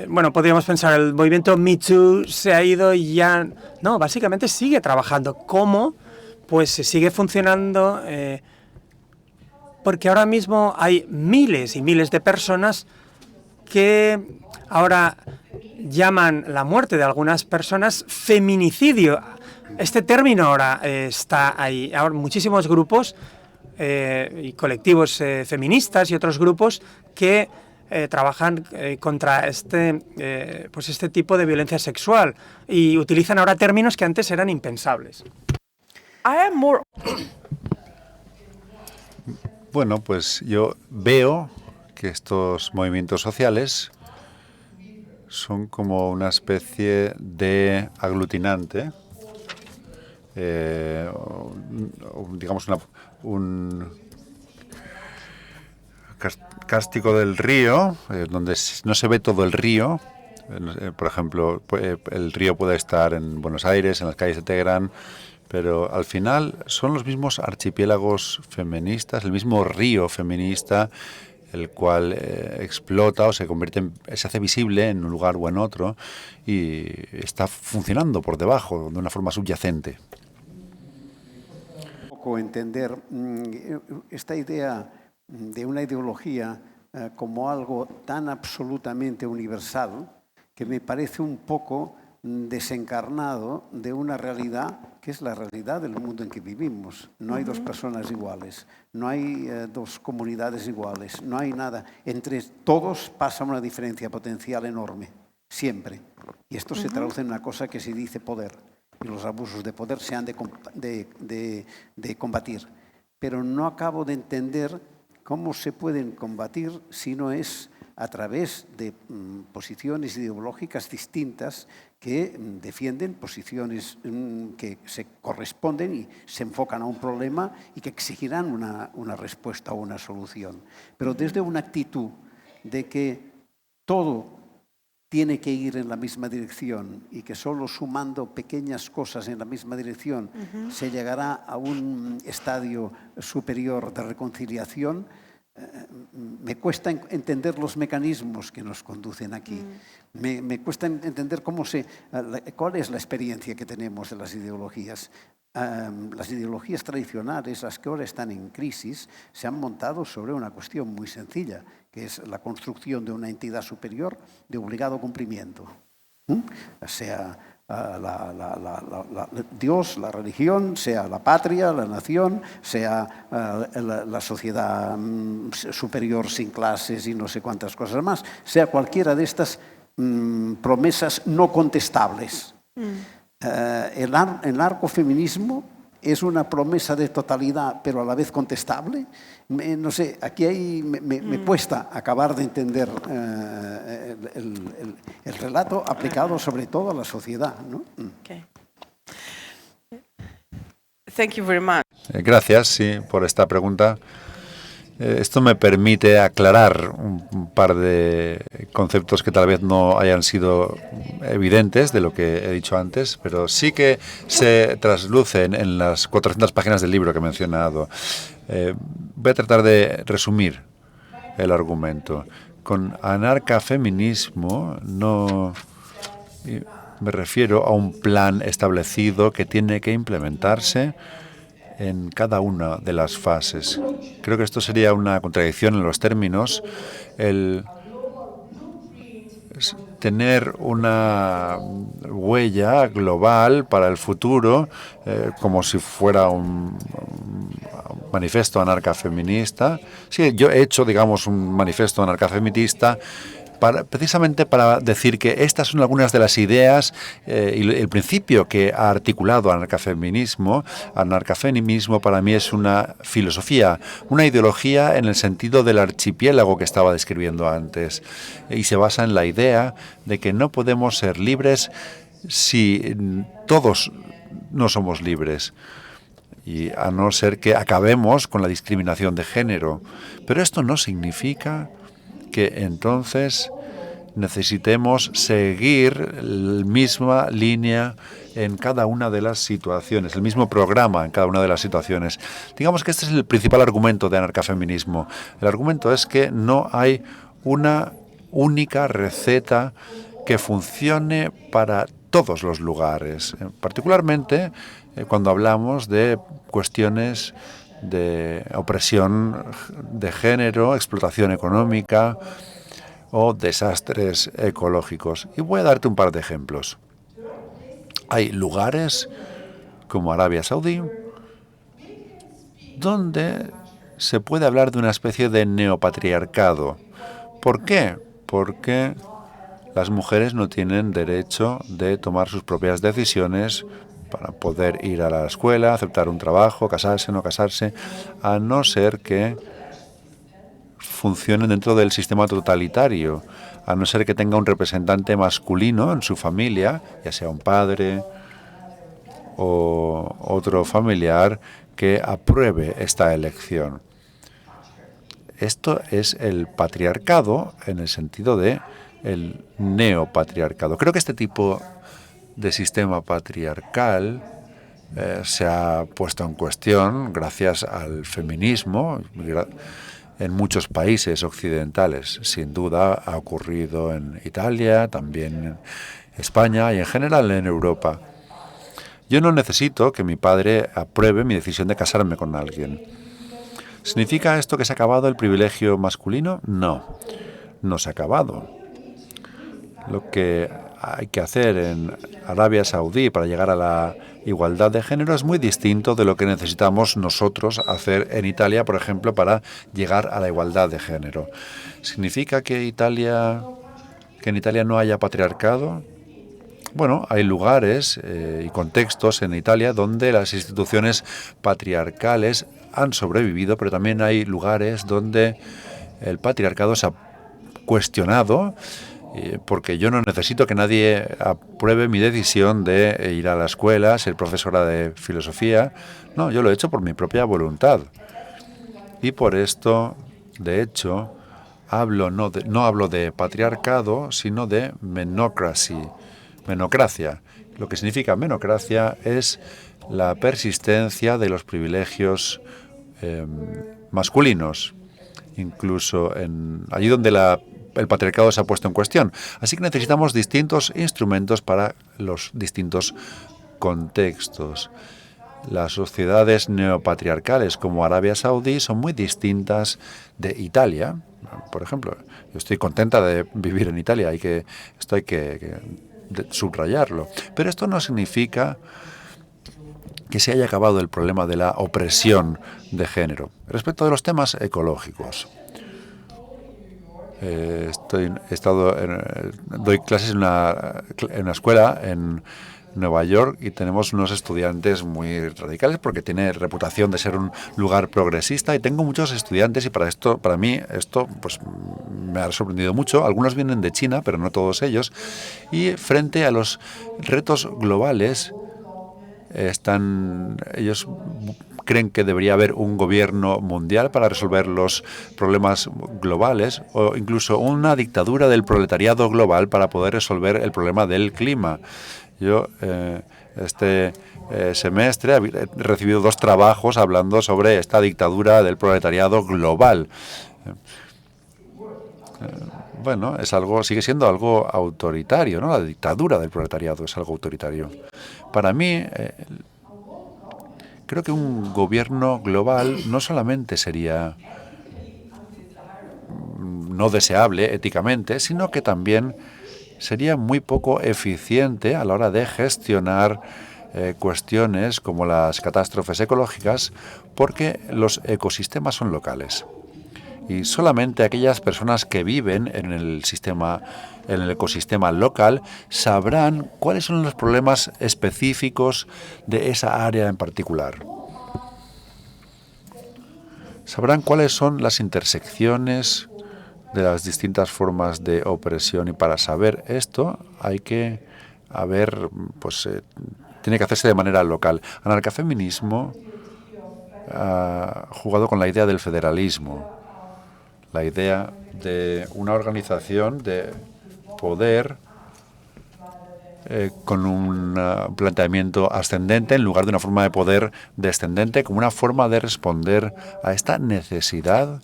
bueno, podríamos pensar, el movimiento Me Too se ha ido y ya... No, básicamente sigue trabajando. ¿Cómo? Pues sigue funcionando porque ahora mismo hay miles y miles de personas que ahora llaman la muerte de algunas personas feminicidio. Este término ahora está ahí. Ahora muchísimos grupos y colectivos feministas y otros grupos que trabajan contra pues este tipo de violencia sexual y utilizan ahora términos que antes eran impensables. Bueno, pues yo veo que estos movimientos sociales son como una especie de aglutinante, digamos un cástico del río, donde no se ve todo el río. Por ejemplo, el río puede estar en Buenos Aires, en las calles de Teherán, pero al final son los mismos archipiélagos feministas, el mismo río feminista, el cual explota o se hace visible en un lugar o en otro y está funcionando por debajo de una forma subyacente. Un poco entender esta idea de una ideología como algo tan absolutamente universal que me parece un poco desencarnado de una realidad que es la realidad del mundo en que vivimos. No hay dos personas iguales, no hay dos comunidades iguales, no hay nada. Entre todos pasa una diferencia potencial enorme, siempre. Y esto se traduce en una cosa que se dice poder. Y los abusos de poder se han de combatir. Pero no acabo de entender cómo se pueden combatir si no es a través de posiciones ideológicas distintas que defienden posiciones que se corresponden y se enfocan a un problema y que exigirán una respuesta o una solución. Pero desde una actitud de que todo tiene que ir en la misma dirección y que solo sumando pequeñas cosas en la misma dirección se llegará a un estadio superior de reconciliación, me cuesta entender los mecanismos que nos conducen aquí. Me cuesta entender cuál es la experiencia que tenemos de las ideologías. Las ideologías tradicionales, las que ahora están en crisis, se han montado sobre una cuestión muy sencilla, que es la construcción de una entidad superior de obligado cumplimiento. Sea Dios, la religión, sea la patria, la nación, sea la sociedad superior sin clases y no sé cuántas cosas más, sea cualquiera de estas promesas no contestables. El narcofeminismo es una promesa de totalidad, pero a la vez contestable. No sé, aquí me cuesta acabar de entender el relato aplicado sobre todo a la sociedad, ¿no? Okay. Thank you very much. Gracias, sí, por esta pregunta. Esto me permite aclarar un par de conceptos que tal vez no hayan sido evidentes de lo que he dicho antes, pero sí que se traslucen en las 400 páginas del libro que he mencionado. Voy a tratar de resumir el argumento. Con anarcafeminismo no me refiero a un plan establecido que tiene que implementarse en cada una de las fases. Creo que esto sería una contradicción en los términos. El tener una huella global para el futuro, como si fuera un manifiesto anarcafeminista. Sí, yo he hecho, digamos, un manifiesto anarcafeminista precisamente para decir que estas son algunas de las ideas y el principio que ha articulado anarcafeminismo. Anarcafeminismo para mí es una filosofía, una ideología en el sentido del archipiélago que estaba describiendo antes, y se basa en la idea de que no podemos ser libres si todos no somos libres, y a no ser que acabemos con la discriminación de género. Pero esto no significa que entonces necesitemos seguir la misma línea en cada una de las situaciones, el mismo programa en cada una de las situaciones. Digamos que este es el principal argumento de anarcafeminismo. El argumento es que no hay una única receta que funcione para todos los lugares, particularmente cuando hablamos de cuestiones de opresión de género, explotación económica o desastres ecológicos. Y voy a darte un par de ejemplos. Hay lugares como Arabia Saudí donde se puede hablar de una especie de neopatriarcado. ¿Por qué? Porque las mujeres no tienen derecho de tomar sus propias decisiones para poder ir a la escuela, aceptar un trabajo, casarse, no casarse, a no ser que funcionen dentro del sistema totalitario, a no ser que tenga un representante masculino en su familia, ya sea un padre o otro familiar, que apruebe esta elección. Esto es el patriarcado en el sentido de el neopatriarcado. Creo que este tipo de sistema patriarcal se ha puesto en cuestión gracias al feminismo en muchos países occidentales. Sin duda ha ocurrido en Italia, también en España y en general en Europa. Yo no necesito que mi padre apruebe mi decisión de casarme con alguien. ¿Significa esto que se ha acabado el privilegio masculino? No, no se ha acabado. Lo que hay que hacer en Arabia Saudí para llegar a la igualdad de género es muy distinto de lo que necesitamos nosotros hacer en Italia, por ejemplo, para llegar a la igualdad de género. ¿Significa que en Italia no haya patriarcado? Bueno, hay lugares y contextos en Italia donde las instituciones patriarcales han sobrevivido, pero también hay lugares donde el patriarcado se ha cuestionado, porque yo no necesito que nadie apruebe mi decisión de ir a la escuela, ser profesora de filosofía. No, yo lo he hecho por mi propia voluntad. Y por esto, de hecho, no hablo de patriarcado, sino de menocracia. Lo que significa menocracia es la persistencia de los privilegios masculinos, incluso allí donde el patriarcado se ha puesto en cuestión. Así que necesitamos distintos instrumentos para los distintos contextos. Las sociedades neopatriarcales como Arabia Saudí son muy distintas de Italia. Por ejemplo, yo estoy contenta de vivir en Italia, esto hay que subrayarlo. Pero esto no significa que se haya acabado el problema de la opresión de género. Respecto de los temas ecológicos, doy clases en una escuela en Nueva York y tenemos unos estudiantes muy radicales porque tiene reputación de ser un lugar progresista y tengo muchos estudiantes y para mí esto pues me ha sorprendido mucho. Algunos vienen de China, pero no todos ellos, y frente a los retos globales ellos creen que debería haber un gobierno mundial para resolver los problemas globales o incluso una dictadura del proletariado global para poder resolver el problema del clima. Yo este semestre he recibido 2 trabajos hablando sobre esta dictadura del proletariado global. Bueno, sigue siendo algo autoritario, ¿no? La dictadura del proletariado es algo autoritario. Para mí, creo que un gobierno global no solamente sería no deseable éticamente, sino que también sería muy poco eficiente a la hora de gestionar cuestiones como las catástrofes ecológicas, porque los ecosistemas son locales. Y solamente aquellas personas que viven en el ecosistema local sabrán cuáles son los problemas específicos de esa área en particular. Sabrán cuáles son las intersecciones de las distintas formas de opresión, y para saber esto hay que tiene que hacerse de manera local. Anarcafeminismo ha jugado con la idea del federalismo, la idea de una organización de poder con un planteamiento ascendente en lugar de una forma de poder descendente, como una forma de responder a esta necesidad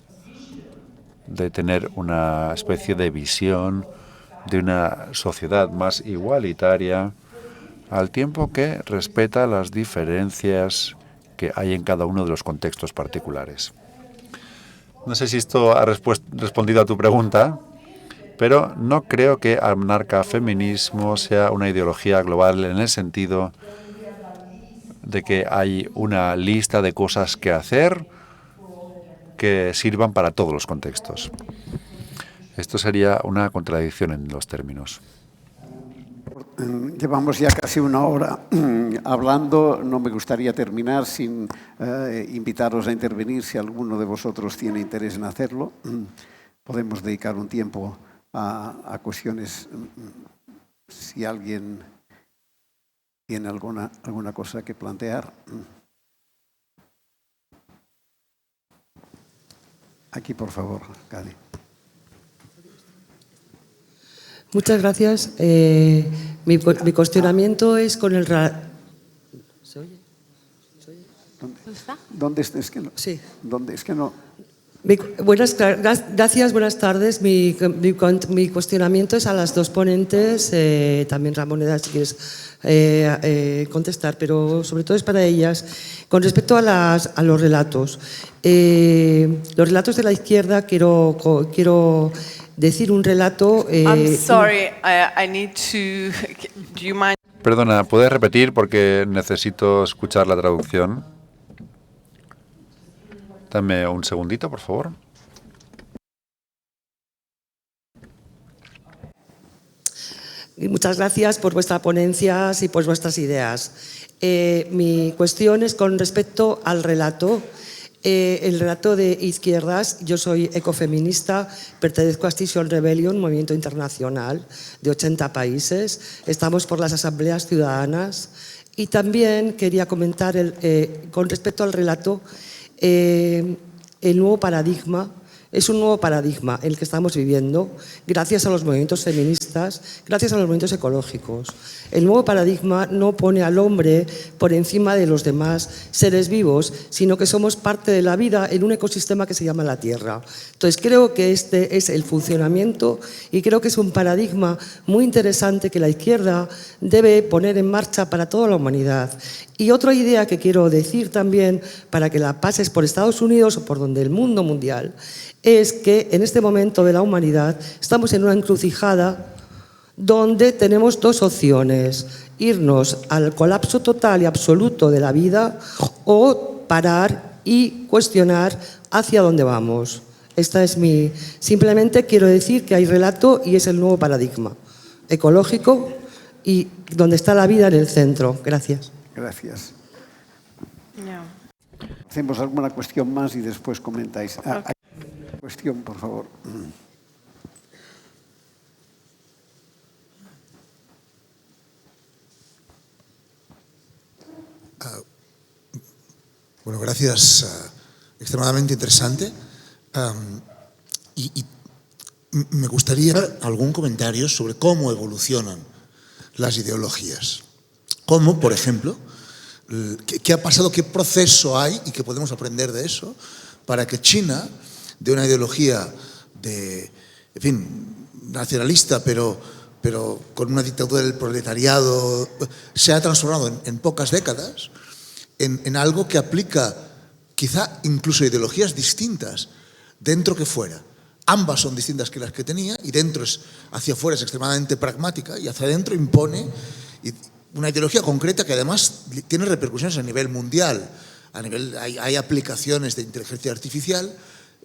de tener una especie de visión de una sociedad más igualitaria, al tiempo que respeta las diferencias que hay en cada uno de los contextos particulares. No sé si esto ha respondido a tu pregunta, pero no creo que anarcafeminismo sea una ideología global en el sentido de que hay una lista de cosas que hacer que sirvan para todos los contextos. Esto sería una contradicción en los términos. Llevamos ya casi una hora hablando. No me gustaría terminar sin invitaros a intervenir si alguno de vosotros tiene interés en hacerlo. Podemos dedicar un tiempo a cuestiones. Si alguien tiene alguna cosa que plantear. Aquí, por favor, Cadi. Muchas gracias. Mi cuestionamiento es con el... ¿Se oye? ¿Dónde está? ¿Dónde está? Es que no. Sí. ¿Dónde? Es que no. Gracias, buenas tardes. Mi cuestionamiento es a las dos ponentes, también Ramoneda, si quieres contestar, pero sobre todo es para ellas. Con respecto a los relatos. Los relatos de la izquierda, quiero decir un relato... I'm sorry, I need to... Do you mind? Perdona, ¿puedes repetir porque necesito escuchar la traducción? Dame un segundito, por favor. Y muchas gracias por vuestras ponencias y por vuestras ideas. Mi cuestión es con respecto al relato. El relato de izquierdas. Yo soy ecofeminista, pertenezco a Extinction Rebellion, un movimiento internacional de 80 países. Estamos por las asambleas ciudadanas. Y también quería comentar con respecto al relato el nuevo paradigma. Es un nuevo paradigma el que estamos viviendo gracias a los movimientos feministas, gracias a los movimientos ecológicos. El nuevo paradigma no pone al hombre por encima de los demás seres vivos, sino que somos parte de la vida en un ecosistema que se llama la Tierra. Entonces creo que este es el funcionamiento y creo que es un paradigma muy interesante que la izquierda debe poner en marcha para toda la humanidad. Y otra idea que quiero decir también, para que la pases por Estados Unidos o por donde el mundo mundial, es que en este momento de la humanidad estamos en una encrucijada donde tenemos dos opciones: irnos al colapso total y absoluto de la vida o parar y cuestionar hacia dónde vamos. Simplemente quiero decir que hay relato y es el nuevo paradigma ecológico y donde está la vida en el centro. Gracias. Gracias. Yeah. Hacemos alguna cuestión más y después comentáis. Cuestión, por favor. Bueno, gracias. Extremadamente interesante. Y me gustaría algún comentario sobre cómo evolucionan las ideologías. Cómo, por ejemplo, qué ha pasado, qué proceso hay y qué podemos aprender de eso para que China, de una ideología nacionalista, pero con una dictadura del proletariado, se ha transformado en pocas décadas en algo que aplica quizá incluso ideologías distintas dentro que fuera. Ambas son distintas que las que tenía y dentro hacia afuera es extremadamente pragmática y hacia adentro impone una ideología concreta que además tiene repercusiones a nivel mundial. Hay aplicaciones de inteligencia artificial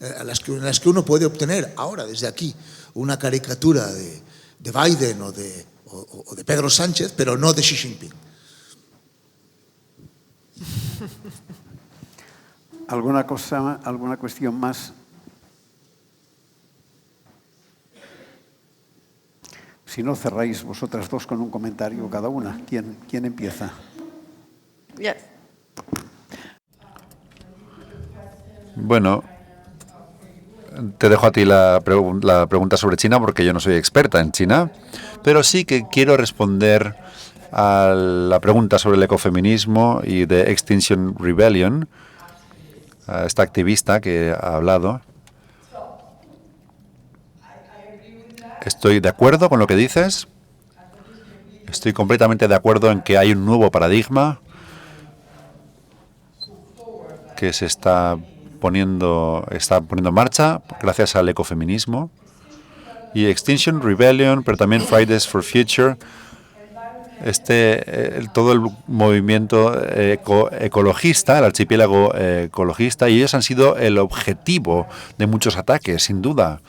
en las que uno puede obtener ahora, desde aquí, una caricatura de Biden o de Pedro Sánchez, pero no de Xi Jinping. ¿Alguna cuestión más? Si no, cerráis vosotras dos con un comentario cada una. ¿Quién empieza? Yes. Bueno, te dejo a ti la pregunta sobre China porque yo no soy experta en China, pero sí que quiero responder a la pregunta sobre el ecofeminismo y de Extinction Rebellion, a esta activista que ha hablado. Estoy de acuerdo con lo que dices. Estoy completamente de acuerdo en que hay un nuevo paradigma que se está poniendo en marcha gracias al ecofeminismo y Extinction Rebellion, pero también Fridays for Future. Todo el movimiento ecologista, el archipiélago ecologista, y ellos han sido el objetivo de muchos ataques, sin duda.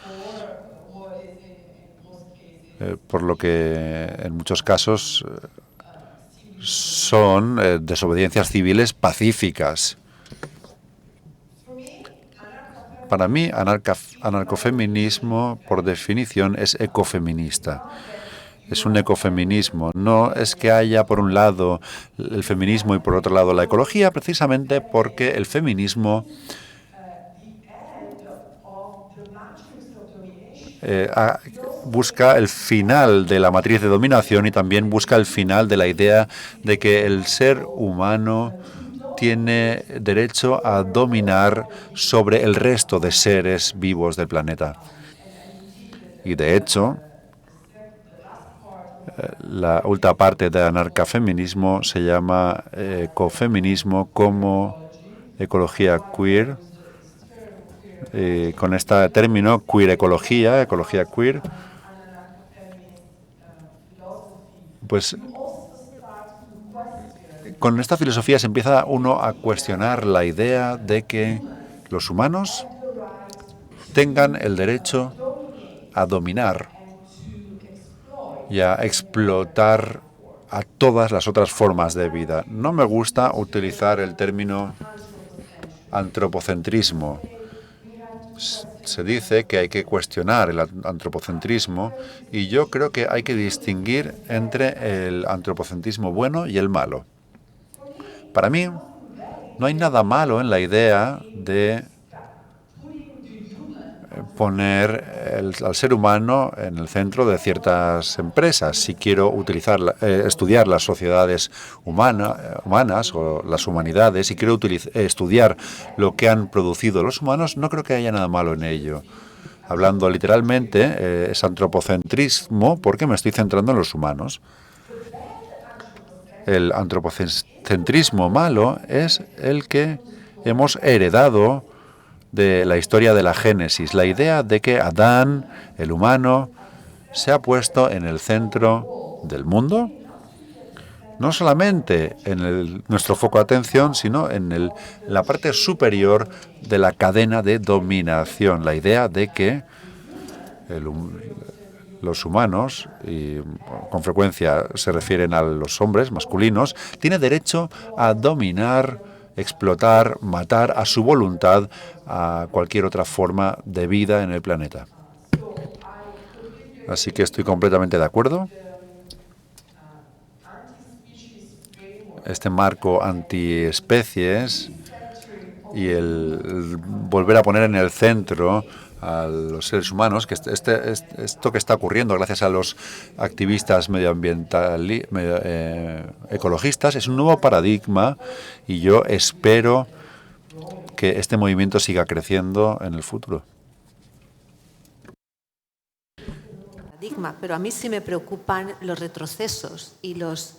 Por lo que en muchos casos son desobediencias civiles pacíficas. Para mí, anarcofeminismo, por definición, es ecofeminista. Es un ecofeminismo. No es que haya, por un lado, el feminismo y, por otro lado, la ecología, precisamente porque el feminismo busca el final de la matriz de dominación y también busca el final de la idea de que el ser humano tiene derecho a dominar sobre el resto de seres vivos del planeta. Y de hecho, la última parte de anarcafeminismo se llama ecofeminismo como ecología queer. Con este término, queer ecología queer, pues con esta filosofía se empieza uno a cuestionar la idea de que los humanos tengan el derecho a dominar y a explotar a todas las otras formas de vida. No me gusta utilizar el término antropocentrismo. Se dice que hay que cuestionar el antropocentrismo y yo creo que hay que distinguir entre el antropocentrismo bueno y el malo. Para mí, no hay nada malo en la idea de poner al ser humano en el centro de ciertas empresas. Si quiero estudiar las sociedades humanas o las humanidades, si quiero estudiar lo que han producido los humanos, no creo que haya nada malo en ello. Hablando literalmente, es antropocentrismo porque me estoy centrando en los humanos. El antropocentrismo malo es el que hemos heredado de la historia de la Génesis, la idea de que Adán, el humano, se ha puesto en el centro del mundo, no solamente en nuestro foco de atención, sino en la parte superior de la cadena de dominación, la idea de que los humanos, y con frecuencia se refieren a los hombres masculinos, tienen derecho a dominar, explotar, matar a su voluntad a cualquier otra forma de vida en el planeta. Así que estoy completamente de acuerdo. Este marco antiespecies y el volver a poner en el centro a los seres humanos, que esto que está ocurriendo gracias a los activistas ecologistas, es un nuevo paradigma y yo espero que este movimiento siga creciendo en el futuro. Pero a mí sí me preocupan los retrocesos y los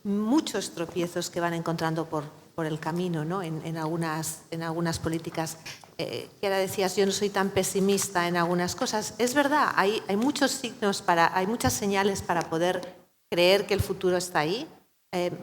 muchos tropiezos que van encontrando por el camino, ¿no? en algunas políticas. Que ahora decías, yo no soy tan pesimista en algunas cosas. Es verdad, hay muchos signos, hay muchas señales para poder creer que el futuro está ahí.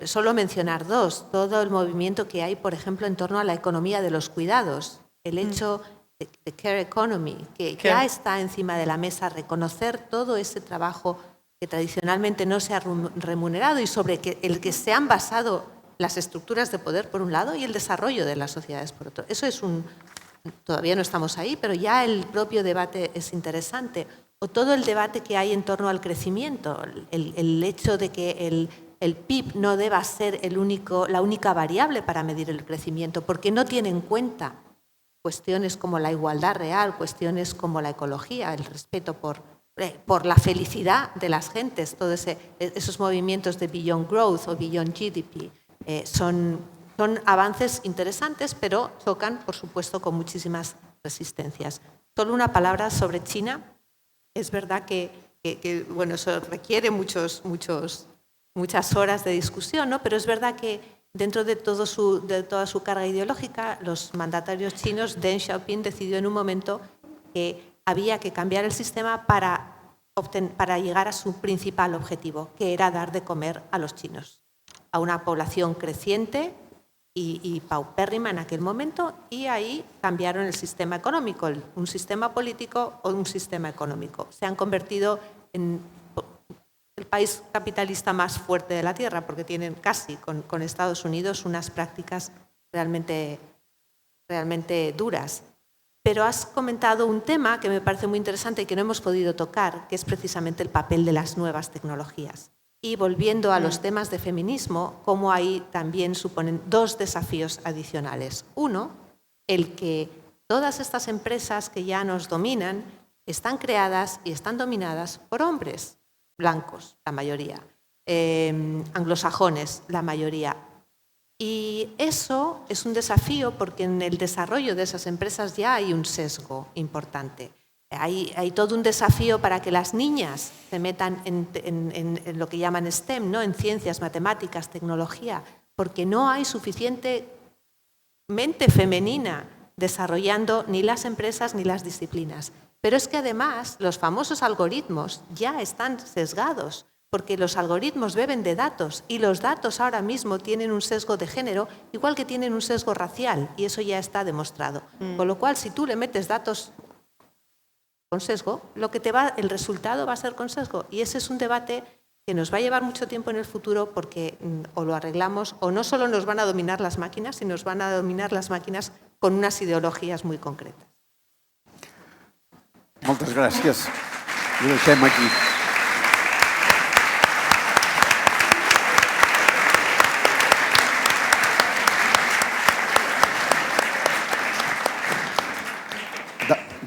Solo mencionar dos. Todo el movimiento que hay, por ejemplo, en torno a la economía de los cuidados. El hecho de care economy, que ya está encima de la mesa, reconocer todo ese trabajo que tradicionalmente no se ha remunerado y sobre el que se han basado las estructuras de poder, por un lado, y el desarrollo de las sociedades, por otro. Eso es todavía no estamos ahí, pero ya el propio debate es interesante. O todo el debate que hay en torno al crecimiento, el hecho de que el PIB no deba ser la única variable para medir el crecimiento, porque no tiene en cuenta cuestiones como la igualdad real, cuestiones como la ecología, el respeto por la felicidad de las gentes. Todos esos movimientos de Beyond Growth o Beyond GDP son avances interesantes, pero chocan, por supuesto, con muchísimas resistencias. Solo una palabra sobre China. Es verdad que bueno, eso requiere muchas horas de discusión, ¿no? Pero es verdad que dentro de toda su carga ideológica, los mandatarios chinos, Deng Xiaoping decidió en un momento que había que cambiar el sistema para llegar a su principal objetivo, que era dar de comer a los chinos, a una población creciente y paupérrima en aquel momento, y ahí cambiaron el sistema económico, un sistema político o un sistema económico. Se han convertido en el país capitalista más fuerte de la Tierra, porque tienen casi con Estados Unidos unas prácticas realmente duras. Pero has comentado un tema que me parece muy interesante y que no hemos podido tocar, que es precisamente el papel de las nuevas tecnologías. Y volviendo a los temas de feminismo, cómo ahí también suponen dos desafíos adicionales. Uno, el que todas estas empresas que ya nos dominan están creadas y están dominadas por hombres blancos, la mayoría, anglosajones, la mayoría. Y eso es un desafío porque en el desarrollo de esas empresas ya hay un sesgo importante. Hay todo un desafío para que las niñas se metan en lo que llaman STEM, ¿no? En ciencias, matemáticas, tecnología, porque no hay suficiente mente femenina desarrollando ni las empresas ni las disciplinas. Pero es que además los famosos algoritmos ya están sesgados, porque los algoritmos beben de datos y los datos ahora mismo tienen un sesgo de género, igual que tienen un sesgo racial, y eso ya está demostrado. Con lo cual, si tú le metes datos con sesgo, el resultado va a ser con sesgo. Y ese es un debate que nos va a llevar mucho tiempo en el futuro porque o lo arreglamos o no solo nos van a dominar las máquinas, sino nos van a dominar las máquinas con unas ideologías muy concretas. Moltes gràcies. Ho deixem aquí.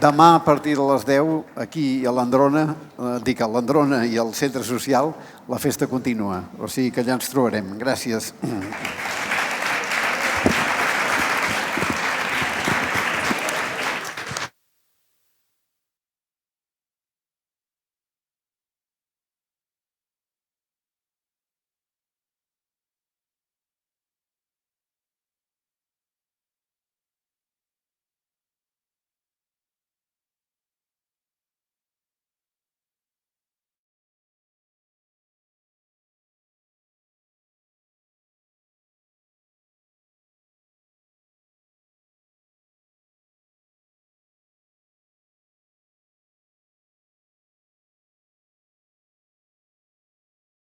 Demà, a partir de les 10, aquí a l'Androna, dic a l'Androna i al Centre Social, la festa continua. O sigui que allà ens trobarem. Gràcies.